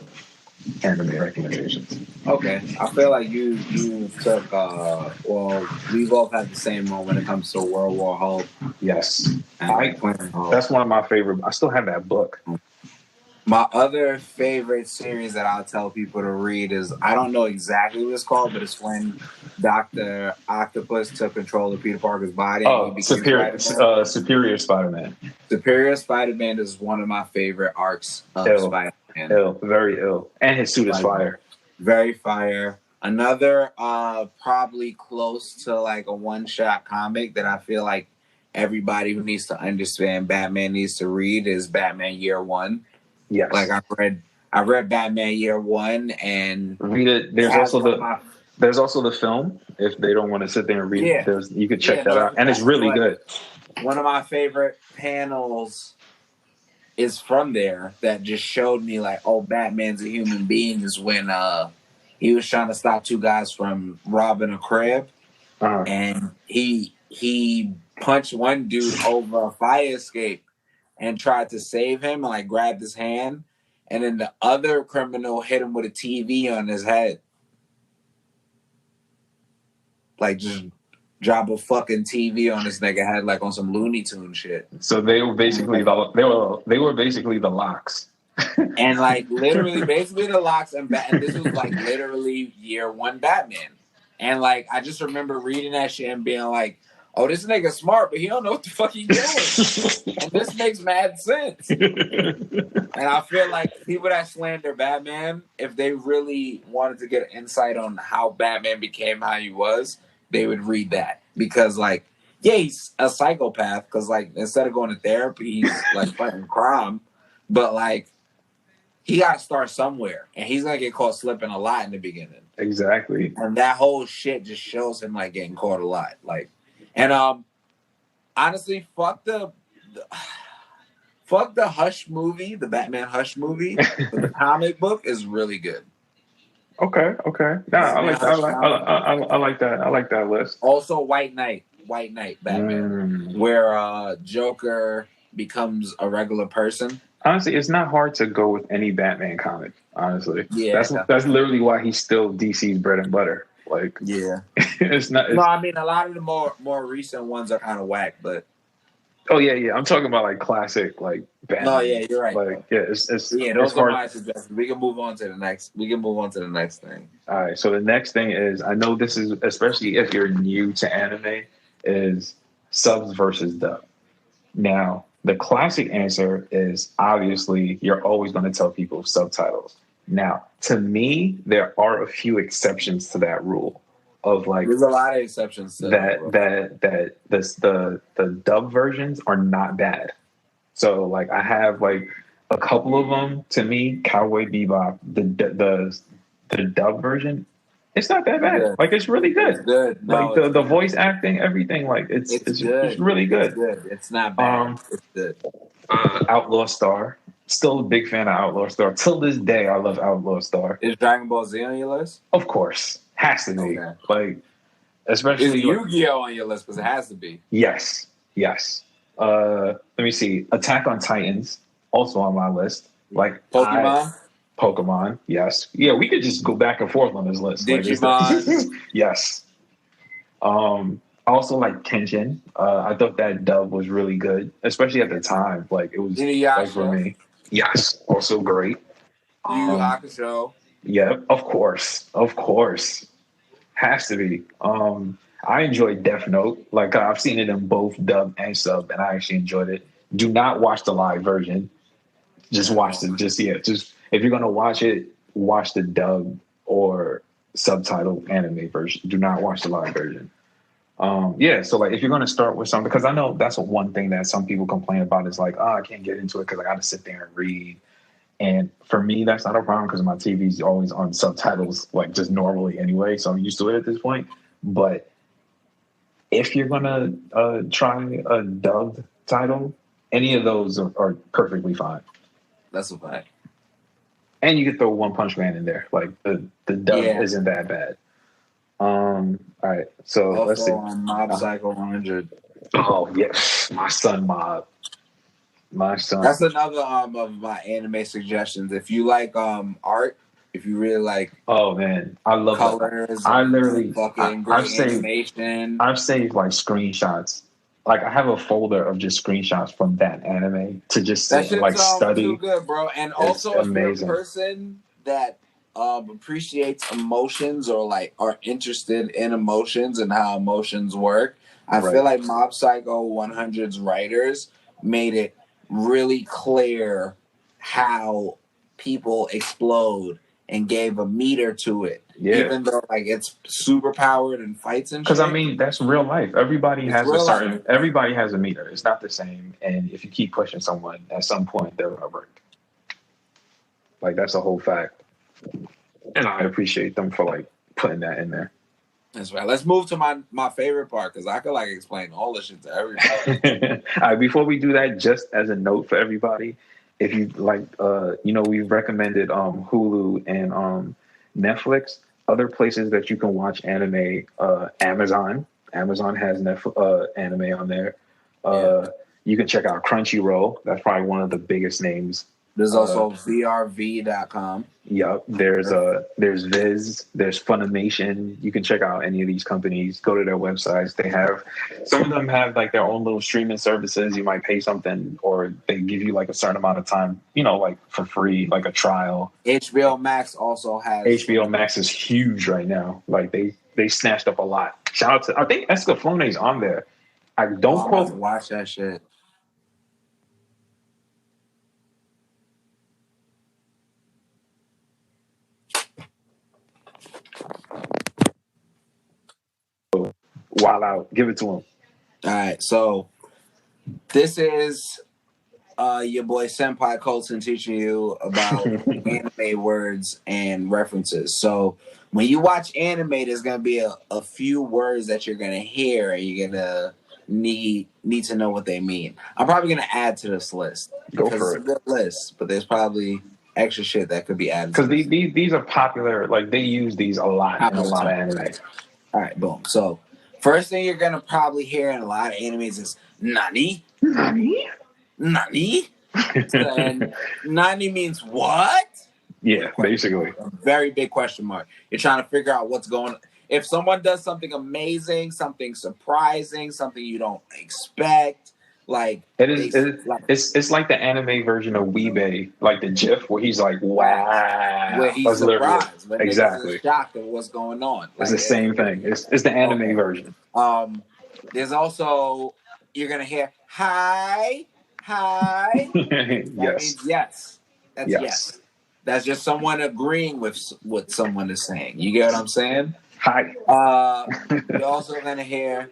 anime recommendations. Okay, I feel like you took well, we both had the same one when it comes to World War Hulk. Yes, that's one of my favorite. I still have that book. My other favorite series that I'll tell people to read is, I don't know exactly what it's called, but it's when Dr. Octopus took control of Peter Parker's body. Oh, Superior Spider-Man. Superior Spider-Man is one of my favorite arcs of Spider-Man. Very ill. And his suit is fire. Very fire. Another probably close to like a one-shot comic that I feel like everybody who needs to understand Batman needs to read is Batman Year One. Yes. Like I read Batman Year One and read it. There's also the film. If they don't want to sit there and read it, you could check that out. And it's really good. One of my favorite panels is from there that just showed me like, oh, Batman's a human being, is when he was trying to stop two guys from robbing a crib. And he punched one dude over a fire escape and tried to save him and like grabbed his hand, and then the other criminal hit him with a TV on his head. Like just drop a fucking TV on this nigga head, like on some Looney Tune shit. So they were basically the Locks. And like literally basically the Locks, and this was like literally Year One Batman. And like I just remember reading that shit and being like, oh, this nigga's smart, but he don't know what the fuck he doing. And this makes mad sense. And I feel like people that slander Batman, if they really wanted to get insight on how Batman became how he was, they would read that. Because, like, yeah, he's a psychopath. Because, like, instead of going to therapy, he's, like, fighting crime. But, like, he got to start somewhere. And he's going to get caught slipping a lot in the beginning. Exactly. And that whole shit just shows him, like, getting caught a lot. Like, and honestly, fuck the Hush movie, the Batman Hush movie. But the comic book is really good. Okay. No, I like that. I like that list. Also, White Knight Batman, where Joker becomes a regular person. Honestly, it's not hard to go with any Batman comic. Honestly, that's literally why he's still DC's bread and butter. Like, it's not. No, I mean a lot of the more recent ones are kind of whack, but. Oh yeah. I'm talking about like classic, like Batman. No, yeah, you're right. Like, it's those are my suggestions. We can move on to the next thing. All right. So the next thing is, I know this is, especially if you're new to anime, is subs versus dub. Now, the classic answer is obviously you're always going to tell people subtitles. Now, to me, there are a few exceptions to that rule. Of like, there's a lot of exceptions to that the dub versions are not bad. So like I have like a couple of them. To me, Cowboy Bebop, the dub version, it's not that bad. Like it's really good. It's good. No, like the voice acting, everything, like it's good. It's really good. It's good. It's not bad. It's good. Outlaw Star. Still a big fan of Outlaw Star. Till this day, I love Outlaw Star. Is Dragon Ball Z on your list? Of course. Has to be. Okay. Like, especially. Is Yu-Gi-Oh on your list? Because it has to be. Yes. Let me see. Attack on Titans, also on my list. Like Pokemon, yes. Yeah, we could just go back and forth on this list. Digimon. Yes. I also like Kenshin. I thought that dub was really good, especially at the time. Like it was like for me. Yes, also great. Yu Yu Hakusho. Yeah, of course. Has to be. I enjoyed Death Note. Like I've seen it in both dub and sub, and I actually enjoyed it. Do not watch the live version. Just watch it. Just if you're gonna watch it, watch the dub or subtitle anime version. Do not watch the live version. So like if you're gonna start with something, because I know that's one thing that some people complain about is like, I can't get into it because I got to sit there and read. And for me, that's not a problem because my TV's always on subtitles, like just normally anyway. So I'm used to it at this point. But if you're gonna try a dubbed title, any of those are perfectly fine. That's a fact. And you could throw One Punch Man in there. Like the dub isn't that bad. All right, so also let's see. On Mob Psycho 100. Oh yes, my son Mob. My son. That's another of my anime suggestions. If you like art, if you really like, oh man, I love colors. I literally fucking great animation. I've saved like screenshots. Like I have a folder of just screenshots from that anime to just sit and like study. Too good, bro. And also, if you're a person that appreciates emotions or like are interested in emotions and how emotions work, I feel like Mob Psycho 100's writers made it really clear how people explode and gave a meter to it. Yeah. Even though like it's super powered and fights and shit. Because I mean that's real life. Everybody has a meter. It's not the same. And if you keep pushing someone, at some point they're gonna break. Like that's a whole fact. And I appreciate them for like putting that in there. That's right. Let's move to my favorite part because I could like explain all this shit to everybody. All right, before we do that, just as a note for everybody, if you like, we've recommended Hulu and Netflix. Other places that you can watch anime, Amazon. Amazon has anime on there. You can check out Crunchyroll. That's probably one of the biggest names. There's also vrv.com. Yep. There's Viz. There's Funimation. You can check out any of these companies. Go to their websites. They have some of them have like their own little streaming services. You might pay something, or they give you like a certain amount of time, like for free, like a trial. HBO Max also has. HBO Max is huge right now. Like they snatched up a lot. Shout out to I think Escaflowne's on there. I don't quote. Watch that shit. Wild out. Give it to him. All right. So this is your boy Senpai Colton teaching you about anime words and references. So when you watch anime, there's going to be a few words that you're going to hear and you're going to need to know what they mean. I'm probably going to add to this list. Go for it. It's a good list, but there's probably extra shit that could be added. Because these are popular. Like they use these a lot in a lot of anime. All right, boom. So first thing you're going to probably hear in a lot of animes is Nani? Nani? Nani? And Nani means what? Yeah, basically. A very big question mark. You're trying to figure out what's going on. If someone does something amazing, something surprising, something you don't expect, like it's like the anime version of Weebay, like the GIF where he's like, wow. Where he's surprised. When exactly. Shocked at what's going on. Like, it's the same thing. It's the anime version. There's also, you're going to hear, hi. That means yes. That's yes. That's just someone agreeing with what someone is saying. You get what I'm saying? Hi. You're also going to hear,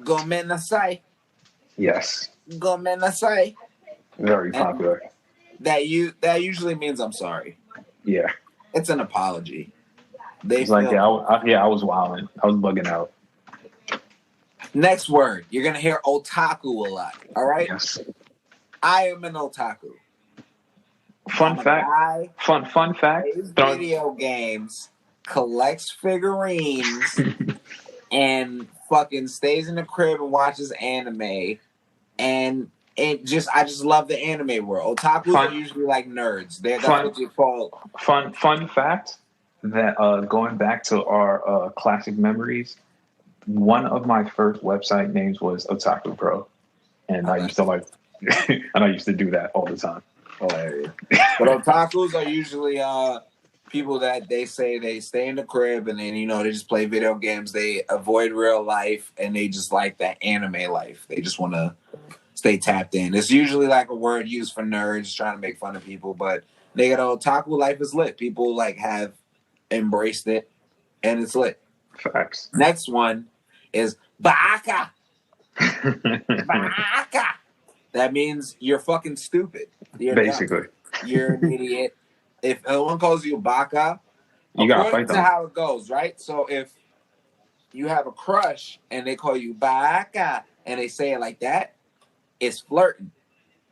gomenasai. Yes. Gomenasai. Very popular. That usually means I'm sorry. Yeah. It's an apology. I was wilding. I was bugging out. Next word. You're going to hear otaku a lot. All right? Yes. I am an otaku. Fun fact. Plays video games, collects figurines, and fucking stays in the crib and watches anime. And I just love the anime world. Otakus are usually like nerds. That's what you call. Fun fact that going back to our classic memories, one of my first website names was Otaku Pro, and I used to do that all the time. Hilarious. But otakus are usually people that they say they stay in the crib and then they just play video games. They avoid real life and they just like that anime life. They just want to stay tapped in. It's usually like a word used for nerds trying to make fun of people, but nigga, the otaku life is lit. People like have embraced it and it's lit. Facts. Next one is baka. Baka. That means you're fucking stupid. You're basically dumb. You're an idiot. If anyone calls you baka, you gotta fight them. To how it goes, right? So if you have a crush and they call you baka and they say it like that, it's flirting.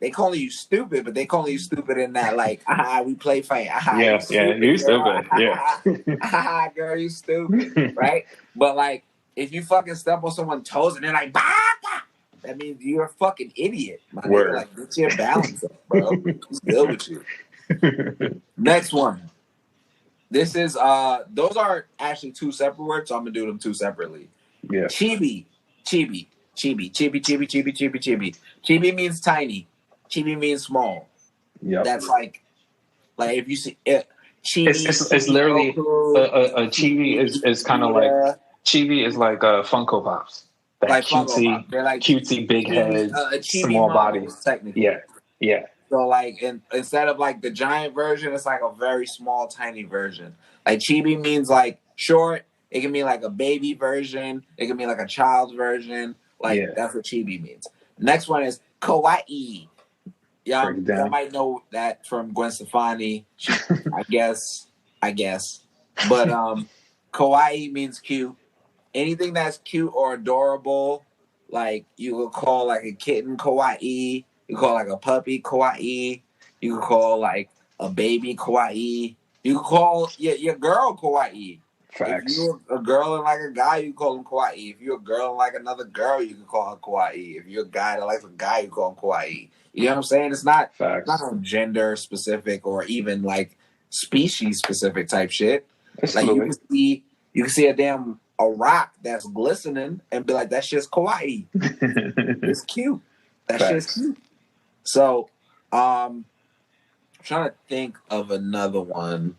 they calling you stupid, but they calling you stupid in that like, we play fight. You Yeah, stupid, you girl. stupid. Yeah. Girl, you stupid, right? But like, if you fucking step on someone's toes and they're like, bah, bah, that means you're a fucking idiot, my nigga. Like, get your balance up, bro. What's good with you? Next one. This is those are actually two separate words, so I'm gonna do them two separately. Yeah. Chibi. Chibi. Chibi. Chibi. Chibi. Chibi. Chibi. Chibi. Chibi means tiny. Chibi means small. Yeah. That's like if you see it. Chibi. It's literally a chibi is kind of like chibi is like Funko Pops. That like cutesy, They're like cutesy, big heads, small body. Technically. Yeah. Yeah. So like, instead of like the giant version, it's like a very small, tiny version. Like chibi means like short. It can mean like a baby version. It can mean like a child's version. Like that's what chibi means. Next one is kawaii. Y'all might know that from Gwen Stefani. I guess. But kawaii means cute. Anything that's cute or adorable, like you could call like a kitten kawaii. You call like a puppy kawaii. You could call like a baby kawaii. You could call your girl kawaii. Facts. If you're a girl and like a guy, you call him kawaii. If you're a girl and like another girl, you can call her kawaii. If you're a guy that likes a guy, you call him kawaii. You know what I'm saying? It's not gender specific or even like species specific type shit. Absolutely. Like you can see a rock that's glistening and be like, that shit's kawaii. It's cute. That shit's cute. So, I'm trying to think of another one.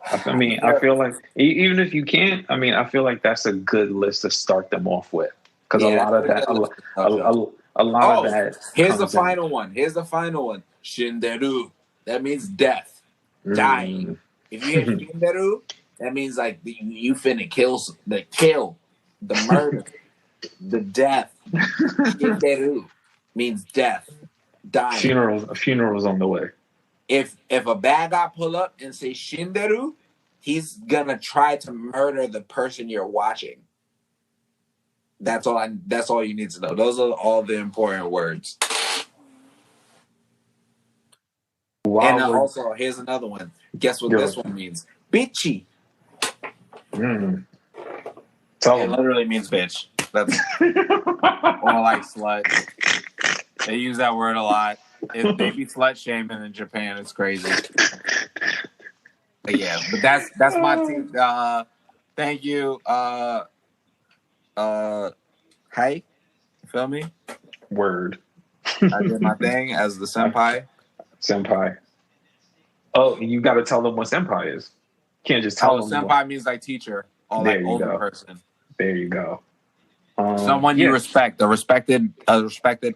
I mean, I feel like even if you can't, I mean, I feel like that's a good list to start them off with because a lot of that, a lot of that. Here's the final one. Shinderu. That means death, dying. If you hear Shinderu, that means like you finna kill, the murder, the death. Shinderu means death, dying. Funeral's on the way. If a bad guy pull up and say Shinderu, he's gonna try to murder the person you're watching. That's all you need to know. Those are all the important words. And also, here's another one. Guess what this one means? Bitchy. It literally means bitch. That's or like slut. They use that word a lot. They be slut shaming in Japan. It's crazy. But yeah, but that's my team. Thank you. Hey, you feel me? Word. I did my thing as the senpai. Senpai. Oh, you got to tell them what senpai is. You can't just tell them. Senpai means like teacher or like older person. There you go. Someone you respect, a respected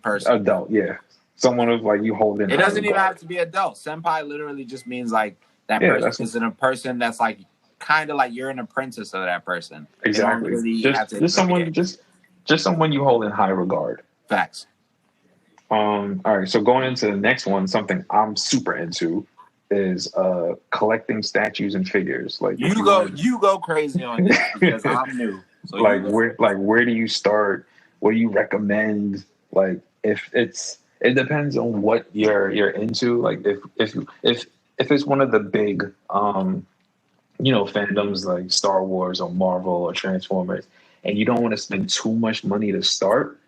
person. Adult, yeah. Someone who's like you hold in. It doesn't even have to be adult. Senpai literally just means like that person is a person that's like kind of like you're an apprentice of that person. Exactly. Really just someone you hold in high regard. Facts. All right. So going into the next one, something I'm super into is collecting statues and figures. Like you go crazy on this because I'm new. So where do you start? What do you recommend? Like it depends on what you're into. Like if it's one of the big fandoms like Star Wars or Marvel or Transformers, and you don't want to spend too much money to start,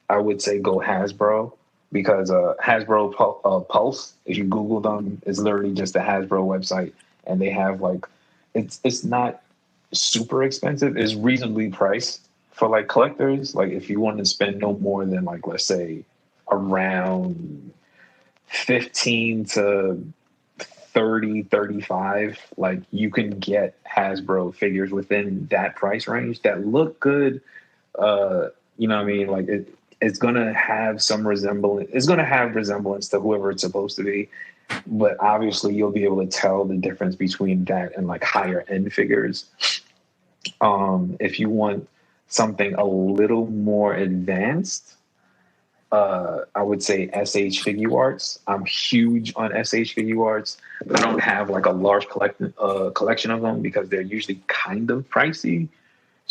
I would say go Hasbro because Hasbro Pulse, if you Google them, is literally just a Hasbro website, and they have like it's not super expensive. It's reasonably priced for like collectors. Like if you want to spend no more than like let's say around 15 to 30, 35, like you can get Hasbro figures within that price range that look good. You know what I mean? Like it's gonna have some resemblance. It's gonna have resemblance to whoever it's supposed to be, but obviously you'll be able to tell the difference between that and like higher end figures. If you want something a little more advanced, I would say SH Figuarts. I'm huge on SH Figuarts. I don't have like a large collection of them because they're usually kind of pricey.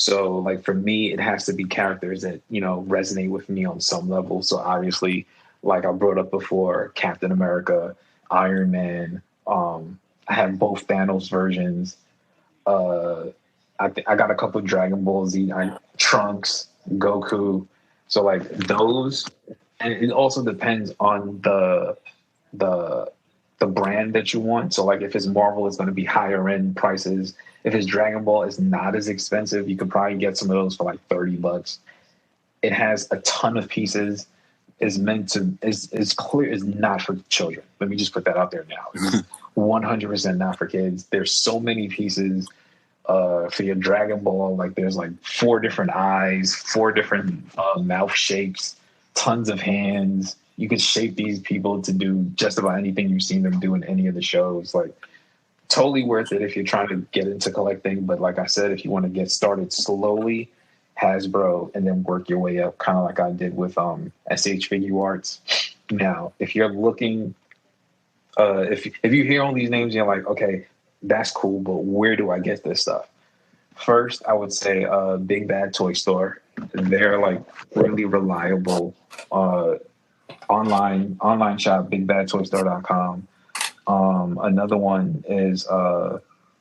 So like for me, it has to be characters that, resonate with me on some level. So obviously, like I brought up before, Captain America, Iron Man. I have both Thanos versions. Uh, I got a couple of Dragon Ball Z, Trunks, Goku. So like those, and it also depends on the the brand that you want. So like if it's Marvel, it's going to be higher end prices. If it's Dragon Ball, it's not as expensive. You could probably get some of those for like $30. It has a ton of pieces. Is clear is not for children. Let me just put that out there now. It's 100% not for kids. There's so many pieces for your Dragon Ball. Like there's like 4 different eyes, 4 different mouth shapes, tons of hands. You can shape these people to do just about anything you've seen them do in any of the shows. Like totally worth it if you're trying to get into collecting. But like I said, if you want to get started slowly, Hasbro, and then work your way up, kind of like I did with SH Figuarts. Now, if you're looking, if you hear all these names, you're like, okay, that's cool, but where do I get this stuff? First, I would say Big Bad Toy Store. They're like really reliable online shop, bigbadtoystore.com. Another one is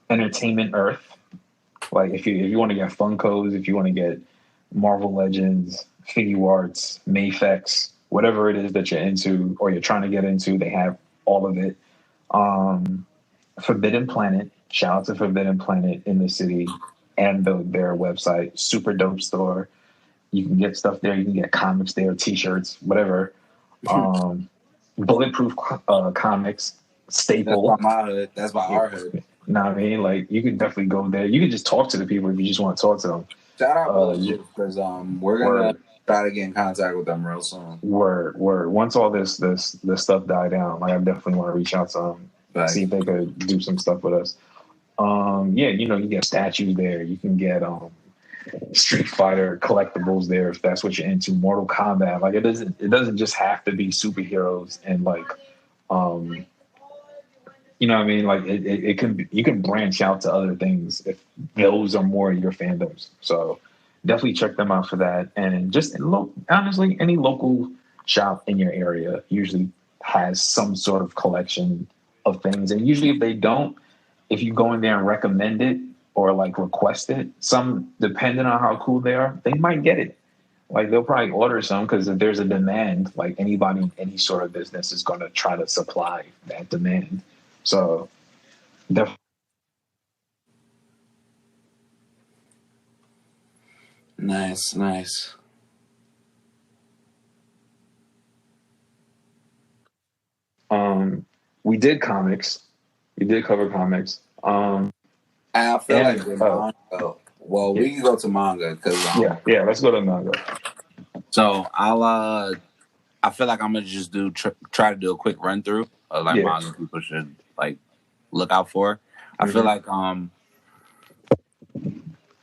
Entertainment Earth. Like if you want to get Funkos, if you want to get Marvel Legends, Figuarts, Mafex, whatever it is that you're into or you're trying to get into, they have all of it. Forbidden Planet, shout out to Forbidden Planet in the city and their website, super dope store. You can get stuff there. You can get comics there, T-shirts, whatever. Bulletproof Comics, staple. That's my our hood. Know what I mean? Like you can definitely go there. You can just talk to the people if you just want to talk to them. Shout out Bulletproof because we're gonna try to get in contact with them real soon. Word. Once all this stuff die down, like I definitely want to reach out to them, see if they could do some stuff with us. You get statues there. You can get Street Fighter collectibles there if that's what you're into. Mortal Kombat. Like it doesn't just have to be superheroes and like you know what I mean? Like it can be, you can branch out to other things if those are more your fandoms. So definitely check them out for that. And just honestly, any local shop in your area usually has some sort of collection of things. And usually if they don't, if you go in there and recommend it or like request it, some depending on how cool they are, they might get it. Like they'll probably order some because if there's a demand, like anybody in any sort of business is going to try to supply that demand. So, definitely. Nice. We did comics. We did cover comics. I feel like manga. Well, we can go to manga because yeah. Let's go to manga. So I feel like I'm gonna just try to do a quick run through of like manga people should like look out for. I feel like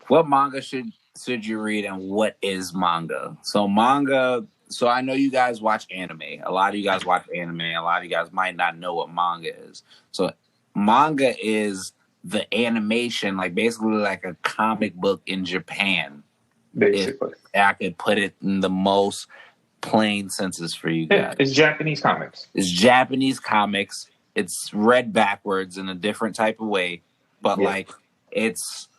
what manga should you read and what is manga? So manga. So I know you guys watch anime. A lot of you guys watch anime. A lot of you guys might not know what manga is. So manga is the animation, like basically like a comic book in Japan. Basically, if I could put it in the most plain senses for you guys. It's Japanese comics. It's read backwards in a different type of way, but like it's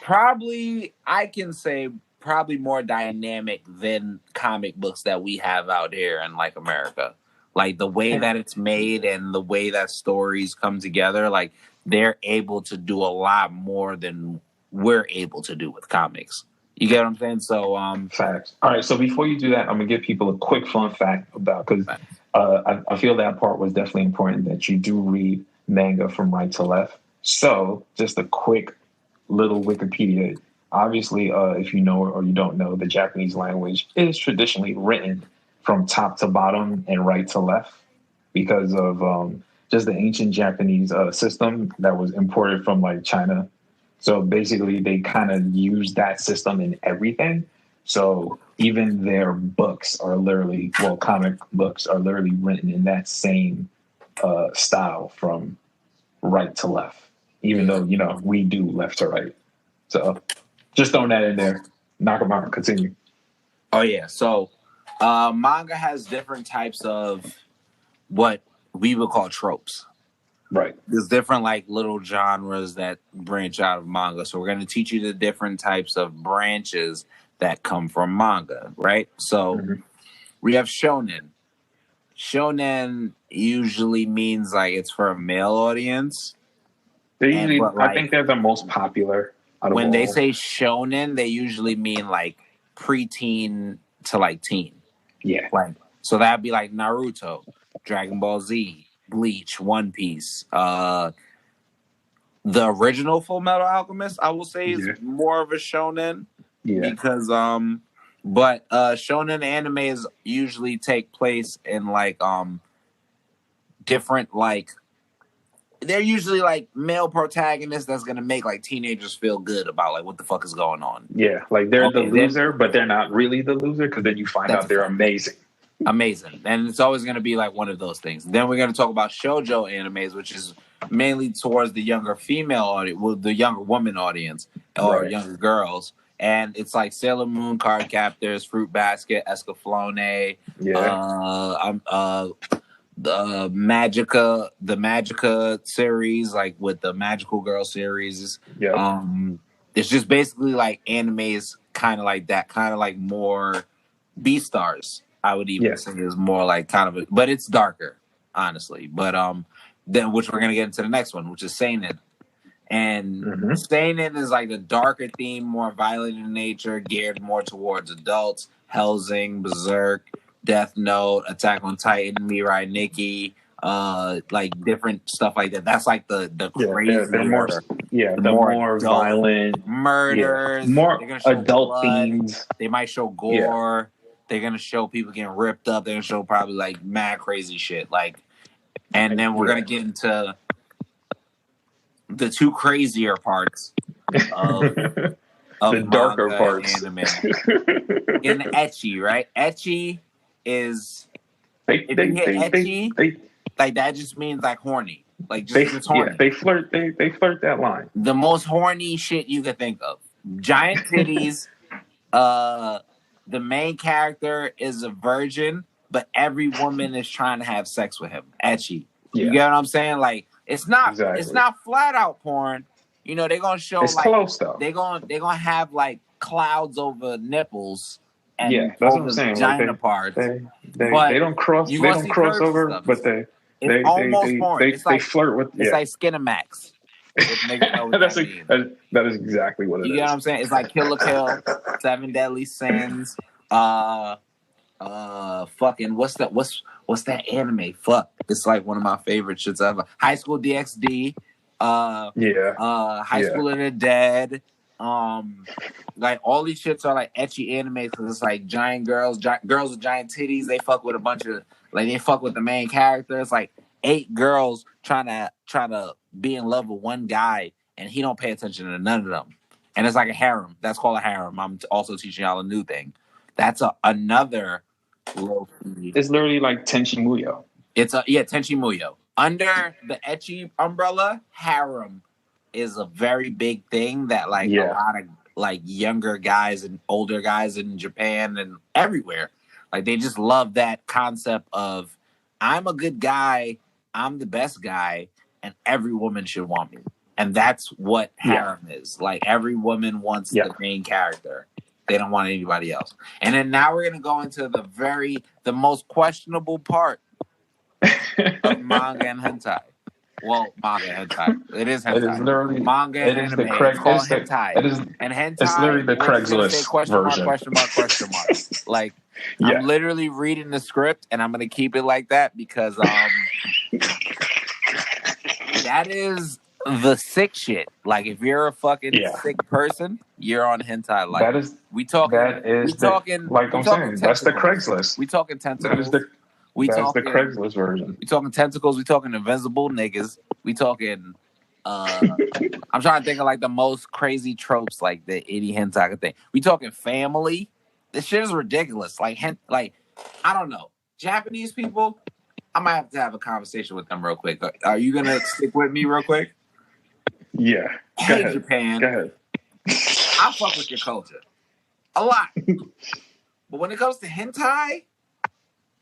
probably, I can say, probably more dynamic than comic books that we have out here in like America. Like the way that it's made and the way that stories come together, like they're able to do a lot more than we're able to do with comics. You get what I'm saying? So, facts. All right. So before you do that, I'm gonna give people a quick fun fact about, because I feel that part was definitely important, that you do read manga from right to left. So just a quick little Wikipedia. Obviously, if you know or you don't know, the Japanese language is traditionally written from top to bottom and right to left because of just the ancient Japanese system that was imported from like China. So basically, they kind of use that system in everything. So even their books are literally, comic books are literally written in that same style from right to left, even though, we do left to right. So Just throwing that in there. Knock them out. Continue. Oh yeah. So manga has different types of what we would call tropes. Right. There's different like little genres that branch out of manga. So we're going to teach you the different types of branches that come from manga, right? So we have shonen. Shonen usually means like it's for a male audience. They usually, I think they're the most popular. When they say shonen, they usually mean like preteen to like teen. Yeah. Like, so that'd be like Naruto, Dragon Ball Z, Bleach, One Piece. The original Full Metal Alchemist, I will say, is more of a shonen. Yeah. Because but shonen animes usually take place in like different like they're usually like male protagonists that's gonna make like teenagers feel good about like what the fuck is going on. Yeah, like they're the loser, but they're not really the loser because then you find out they're amazing. Amazing. And it's always gonna be like one of those things. Then we're gonna talk about shoujo animes, which is mainly towards the younger female audience, well, the younger woman audience or younger girls. And it's like Sailor Moon, Card Captors, Fruit Basket, Escaflowne, the Magica series, like with the Magical Girl series. It's just basically like animes kind of like that, kind of like more Beastars, I would even say is more like kind of but it's darker, honestly. But then which we're gonna get into the next one, which is seinen. And seinen is like the darker theme, more violent in nature, geared more towards adults. Hellsing, Berserk, Death Note, Attack on Titan, Mirai Nikki, like different stuff like that. That's like the crazy, the more violent murders, more adult themes. They might show gore. They're gonna show people getting ripped up. They're gonna show probably like mad crazy shit. Like, and then we're gonna get into the two crazier parts of the darker parts. Anime. In ecchi, right? Ecchi is like that just means like horny. Like just horny. They flirt that line. The most horny shit you could think of. Giant titties. The main character is a virgin, but every woman is trying to have sex with him. Ecchi. You get what I'm saying? Like it's not flat out porn. You know, they're gonna show it's like close though. They're gonna have like clouds over nipples and that's what I'm saying. Vagina parts. They don't cross over, stuff. But they flirt with it's like Skinamax. That is exactly what it is. You get what I'm saying? It's like Kill la Kill, Seven Deadly Sins, fucking what's that anime? Fuck. It's like one of my favorite shits ever. High School DxD, High School of the Dead. Like all these shits are like ecchi anime because it's like giant girls with giant titties. They fuck with a bunch of they fuck with the main character. It's like 8 girls trying to be in love with one guy, and he don't pay attention to none of them. And it's like a harem. That's called a harem. I'm also teaching y'all a new thing. That's another low key. It's literally like Tenchi Muyo. It's Tenchi Muyo. Under the ecchi umbrella, harem is a very big thing that like a lot of like younger guys and older guys in Japan and everywhere, like they just love that concept of I'm a good guy, I'm the best guy, and every woman should want me. And that's what harem is. Like every woman wants the main character. They don't want anybody else. And then now we're gonna go into the most questionable part of manga and hentai. Well, manga and hentai. It is hentai. It is literally manga and anime. It's called hentai. And hentai. It's literally the Craigslist version. Question mark. Like I'm literally reading the script, and I'm gonna keep it like that because that is the sick shit. Like if you're a fucking sick person, you're on hentai. Like that is we talking. Like I'm saying, that's the Craigslist. We talking tentacles. That's the Craigslist version. We talking tentacles. We talking invincible niggas. We talking. I'm trying to think of like the most crazy tropes, like the any hentai thing. We talking family. This shit is ridiculous. Like I don't know. Japanese people. I might have to have a conversation with them real quick. Are you gonna stick with me real quick? Yeah. Hey, Japan. Go ahead. I fuck with your culture a lot. But when it comes to hentai,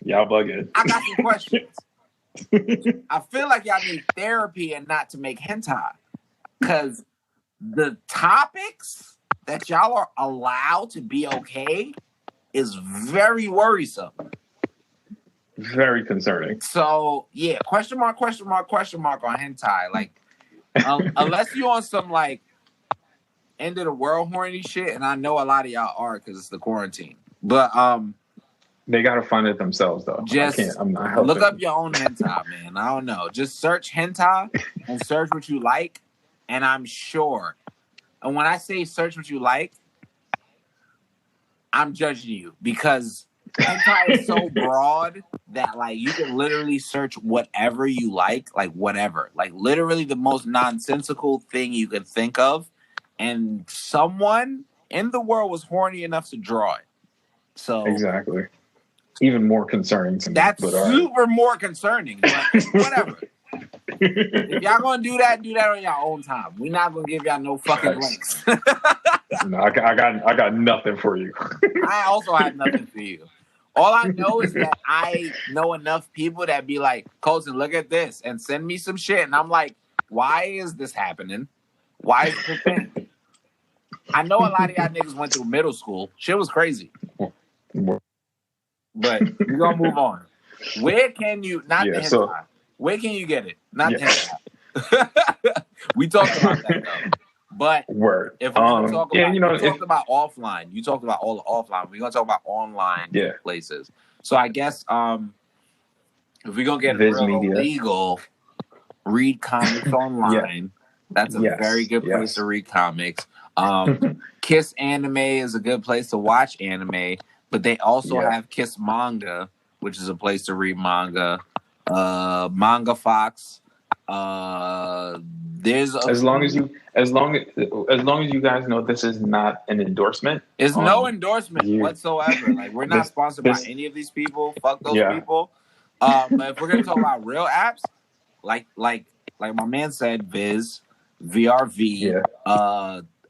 y'all bugging. I got some questions. I feel like y'all need therapy and not to make hentai. Because the topics that y'all are allowed to be okay is very worrisome. Very concerning. So, yeah, question mark on hentai. Like, unless you on some, like, end of the world horny shit, and I know a lot of y'all are because it's the quarantine. But, they gotta find it themselves, though. I'm not helping. Look up your own hentai, man. I don't know. Just search hentai and search what you like, and I'm sure. And when I say search what you like, I'm judging you because hentai is so broad that like you can literally search whatever you like whatever. Like literally the most nonsensical thing you could think of, and someone in the world was horny enough to draw it. So exactly. Even more concerning to me. That's super more concerning, but whatever. If y'all gonna do that on your own time. We're not gonna give y'all no fucking links. No, I got nothing for you. I also have nothing for you. All I know is that I know enough people that be like, Colton, look at this and send me some shit. And I'm like, why is this happening? Why is this a thing? I know a lot of y'all niggas went through middle school. Shit was crazy. But we're gonna move on. Where can you where can you get it? Not hentai. We talked about that though. But if we're gonna talk about talked about offline. You talked about all the offline. We're gonna talk about online places. So I guess if we're gonna get real legal, read comics online. That's a very good place to read comics. Kiss Anime is a good place to watch anime, but they also have Kiss Manga, which is a place to read manga. Manga Fox. There's as long as you guys know this is not an endorsement. It's no endorsement whatsoever. Like we're not sponsored by any of these people. Fuck those people. But if we're gonna talk about real apps, like my man said, Viz, VRV,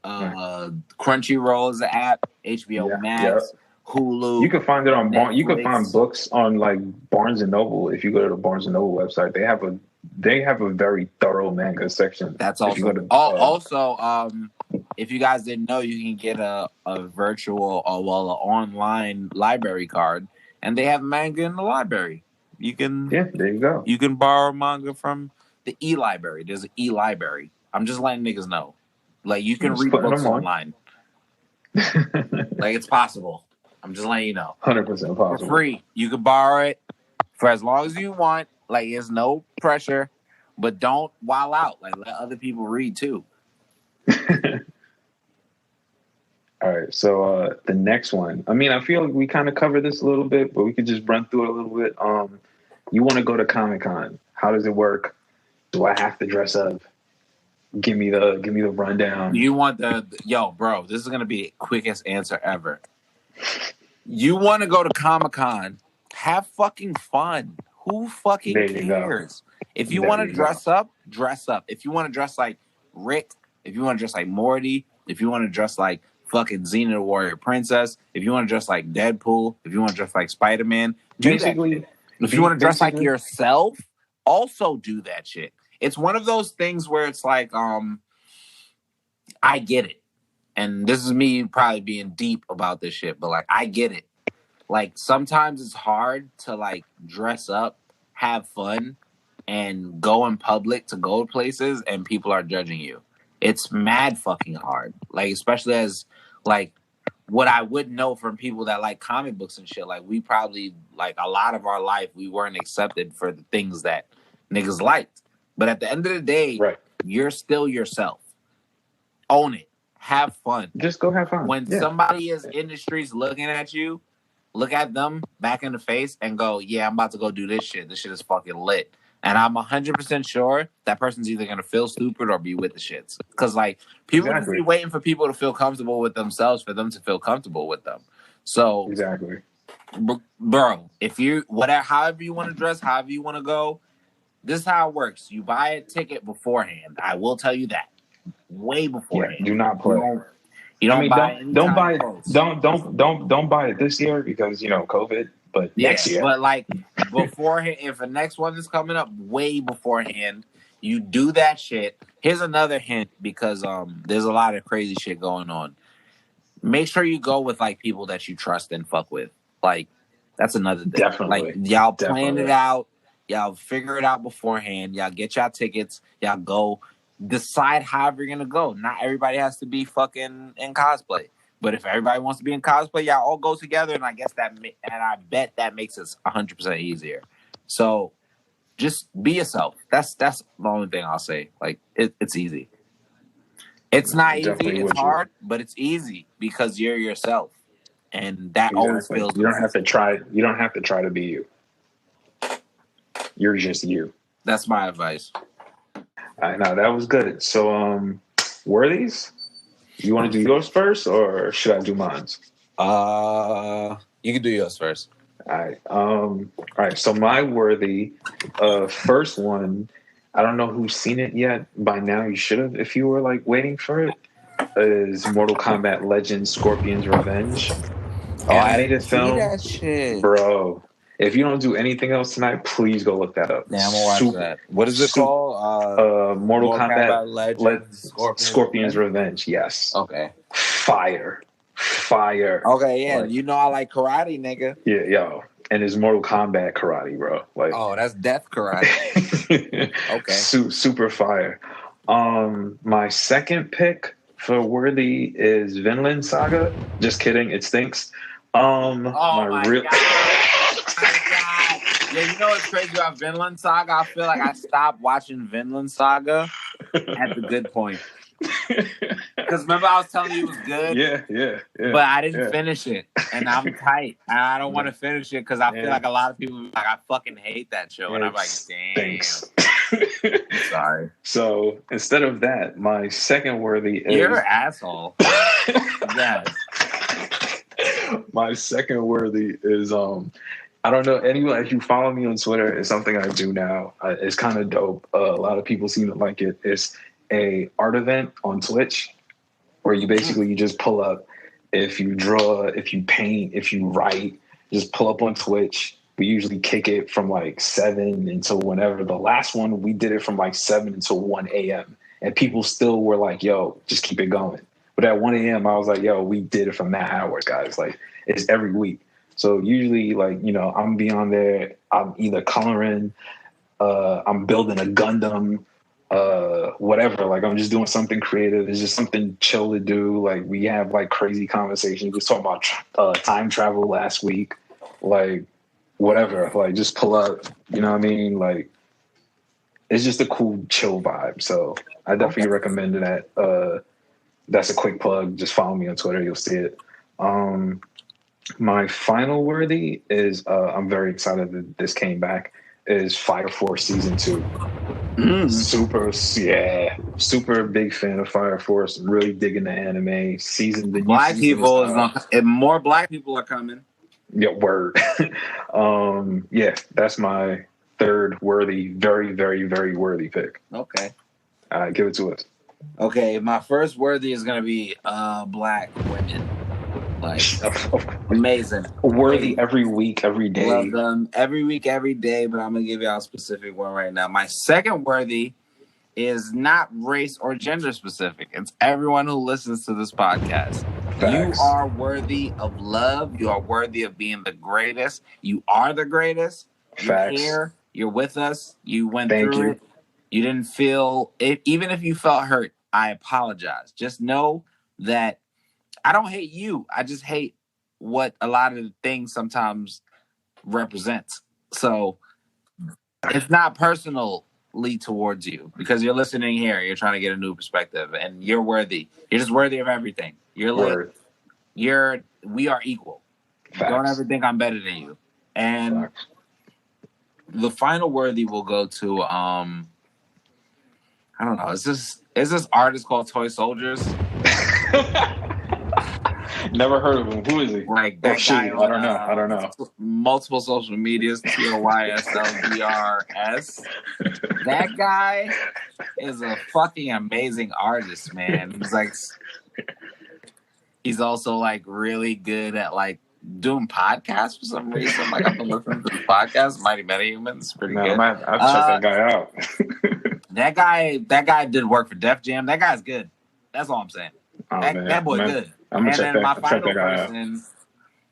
Crunchyroll is an app, HBO Max, Hulu. You can find it on you can find books on like Barnes and Noble. If you go to the Barnes and Noble website, they have a very thorough manga section. That's also also if you guys didn't know, you can get a virtual an online library card, and they have manga in the library. You can there you go. You can borrow manga from the e-library. There's an e-library. I'm just letting niggas know. Like you can read books online. Like it's possible. I'm just letting you know. 100% possible. For free. You can borrow it for as long as you want. Like there's no pressure, but don't wild out. Like let other people read too. All right. So the next one. I mean, I feel like we kind of covered this a little bit, but we could just run through it a little bit. You want to go to Comic-Con? How does it work? Do I have to dress up? Give me the rundown. You want yo, bro, this is gonna be the quickest answer ever. You want to go to Comic-Con, have fucking fun. Who fucking cares? If you want to dress up, dress up. If you want to dress like Rick, if you want to dress like Morty, if you want to dress like fucking Xena the Warrior Princess, if you want to dress like Deadpool, if you want to dress like Spider-Man, do that shit. If you want to dress like yourself, also do that shit. It's one of those things where it's like, I get it. And this is me probably being deep about this shit, but like, I get it. Like, sometimes it's hard to like dress up, have fun, and go in public to go places and people are judging you. It's mad fucking hard. Like, especially as like what I would know from people that like comic books and shit. Like, we probably, like, a lot of our life, we weren't accepted for the things that niggas liked. But at the end of the day, you're still yourself. Own it. Have fun. Just go have fun. When somebody is in the streets looking at you, look at them back in the face and go, yeah, I'm about to go do this shit. This shit is fucking lit. And I'm 100% sure that person's either going to feel stupid or be with the shits. Because, like, people just be waiting for people to feel comfortable with themselves for them to feel comfortable with them. So, bro, if you, however you want to dress, however you want to go, this is how it works. You buy a ticket beforehand. I will tell you that. Way beforehand. Do not play. You don't buy don't buy anytime it. close. Don't buy it this year because COVID. But next year, but like beforehand, if the next one is coming up way beforehand, you do that shit. Here's another hint because there's a lot of crazy shit going on. Make sure you go with like people that you trust and fuck with. Like that's another thing. Definitely. Like y'all plan it out, y'all figure it out beforehand, y'all get y'all tickets, y'all go decide however you're gonna go. Not everybody has to be fucking in cosplay. But if everybody wants to be in cosplay, y'all all go together, and I guess I bet that makes it 100% easier. So just be yourself. That's the only thing I'll say. Like it's easy. It's not easy. It's hard, but it's easy because you're yourself, and that always feels. You don't have to try. You don't have to try to be you. You're just you. That's my advice. I know that was good. So, worthies. You want to do yours first, or should I do mine? You can do yours first. All right. All right. So my worthy, first one. I don't know who's seen it yet. By now, you should have. If you were like waiting for it, is Mortal Kombat Legends: Scorpion's Revenge. Animated film. That shit, bro. If you don't do anything else tonight, please go look that up. Yeah, I'm gonna watch that. What is it called? Mortal Kombat Legends, Scorpion's Revenge. Yes. Okay. Fire. Okay, yeah. Like, I like karate, nigga. Yeah, yo. And it's Mortal Kombat karate, bro. Like, oh, that's death karate. Okay. Super fire. My second pick for worthy is Vinland Saga. Just kidding, it stinks. Oh my god. Yeah, you know what's crazy about Vinland Saga? I feel like I stopped watching Vinland Saga at the good point. Because remember I was telling you it was good? Yeah. But I didn't finish it. And I'm tight. And I don't want to finish it because I feel like a lot of people like, I fucking hate that show. And I'm like, damn. Thanks. Sorry. So instead of that, my second worthy is... You're an asshole. Yes. My second worthy is... I don't know, anyone, if you follow me on Twitter, it's something I do now. It's kind of dope. A lot of people seem to like it. It's a art event on Twitch where you just pull up. If you draw, if you paint, if you write, just pull up on Twitch. We usually kick it from like 7 until whenever. The last one, we did it from like 7 until 1 a.m. And people still were like, yo, just keep it going. But at 1 a.m., I was like, yo, we did it from that hours, guys. Like, it's every week. So usually, like, I'm gonna be on there. I'm either coloring, I'm building a Gundam, whatever. Like, I'm just doing something creative. It's just something chill to do. Like, we have like crazy conversations. We were talking about time travel last week. Like, whatever. Like, just pull up. You know what I mean? Like, it's just a cool, chill vibe. So I definitely recommend that. That's a quick plug. Just follow me on Twitter. You'll see it. My final worthy is I'm very excited that this came back. Is Fire Force Season 2. Super big fan of Fire Force. Really digging the anime season. The black people and more black people are coming. Yeah, word. Yeah, that's my third worthy, very, very, very worthy pick. Okay. All right, give it to us. Okay, my first worthy is gonna be black women. Like amazing. Worthy every week, every day. Love them every week, every day, but I'm gonna give y'all a specific one right now. My second worthy is not race or gender specific. It's everyone who listens to this podcast. Facts. You are worthy of love. You are worthy of being the greatest. You are the greatest. You're here. You're with us. You went through it. You didn't feel it. Even if you felt hurt, I apologize. Just know that I don't hate you. I just hate what a lot of the things sometimes represents. So it's not personally towards you because you're listening here. You're trying to get a new perspective and you're worthy. You're just worthy of everything. You're like, we are equal. Facts. Don't ever think I'm better than you. And Facts. The final worthy will go to, I don't know. Is this artist called Toy Soldiers? Never heard of him. Who is he? Like that guy on, I don't know. Multiple social medias, TOYSLDRS. That guy is a fucking amazing artist, man. He's like, He's also like really good at like doing podcasts for some reason. Like I've been listening to the podcast, Mighty Metahumans, pretty good. I'll check that guy out. that guy did work for Def Jam. That guy's good. That's all I'm saying. That boy good. I'm gonna check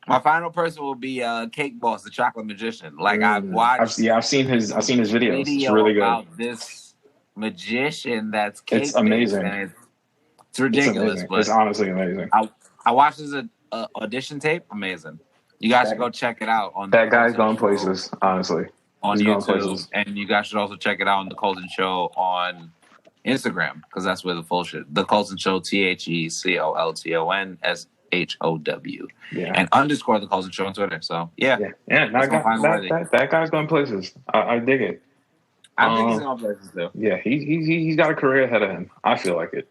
my final person will be Cake Boss, the Chocolate Magician. Like I've watched. I've seen his videos. It's really good. About this magician that's cake. It's amazing. It's ridiculous, but it's honestly amazing. I watched his audition tape. Amazing. You guys should go check it out on that guy's going places. Honestly, on YouTube, and you guys should also check it out on the Colton Show on Instagram because that's where the full shit. The Colton Show, TheColtonShow, and _the Colton Show on Twitter. So yeah. That guy's going places. I dig it. I think he's going places too. Yeah, he's got a career ahead of him. I feel like it.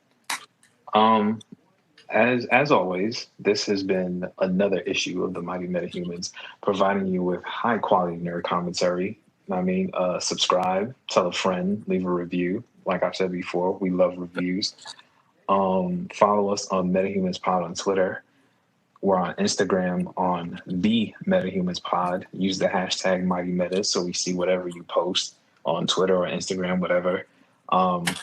As always, this has been another issue of the Mighty Metahumans, providing you with high quality nerd commentary. Subscribe, tell a friend, leave a review. Like I've said before, we love reviews. Follow us on Metahumans Pod on Twitter. We're on Instagram on the Metahumans Pod. Use the hashtag Mighty Meta so we see whatever you post on Twitter or Instagram, whatever.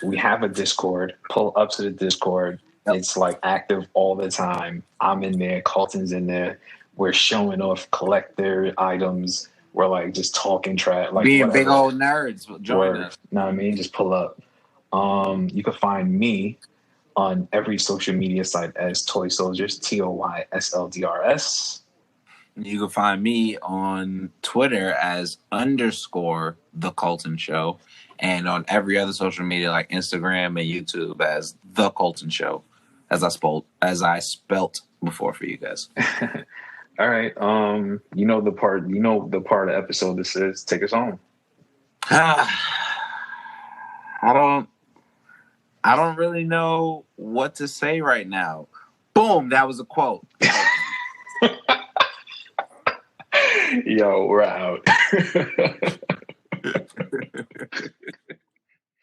We have a Discord. Pull up to the Discord. Yep. It's like active all the time. I'm in there. Colton's in there. We're showing off collector items. We're like just talking trash. Like being whatever. Big old nerds. Join us. Know what I mean? Just pull up. You can find me on every social media site as Toy Soldiers, TOYSLDRS. You can find me on Twitter as _The Colton Show, and on every other social media like Instagram and YouTube as The Colton Show, as I spelt before for you guys. All right. You know the part of the episode this is. Take us home. I don't really know what to say right now. Boom, that was a quote. Yo, we're out.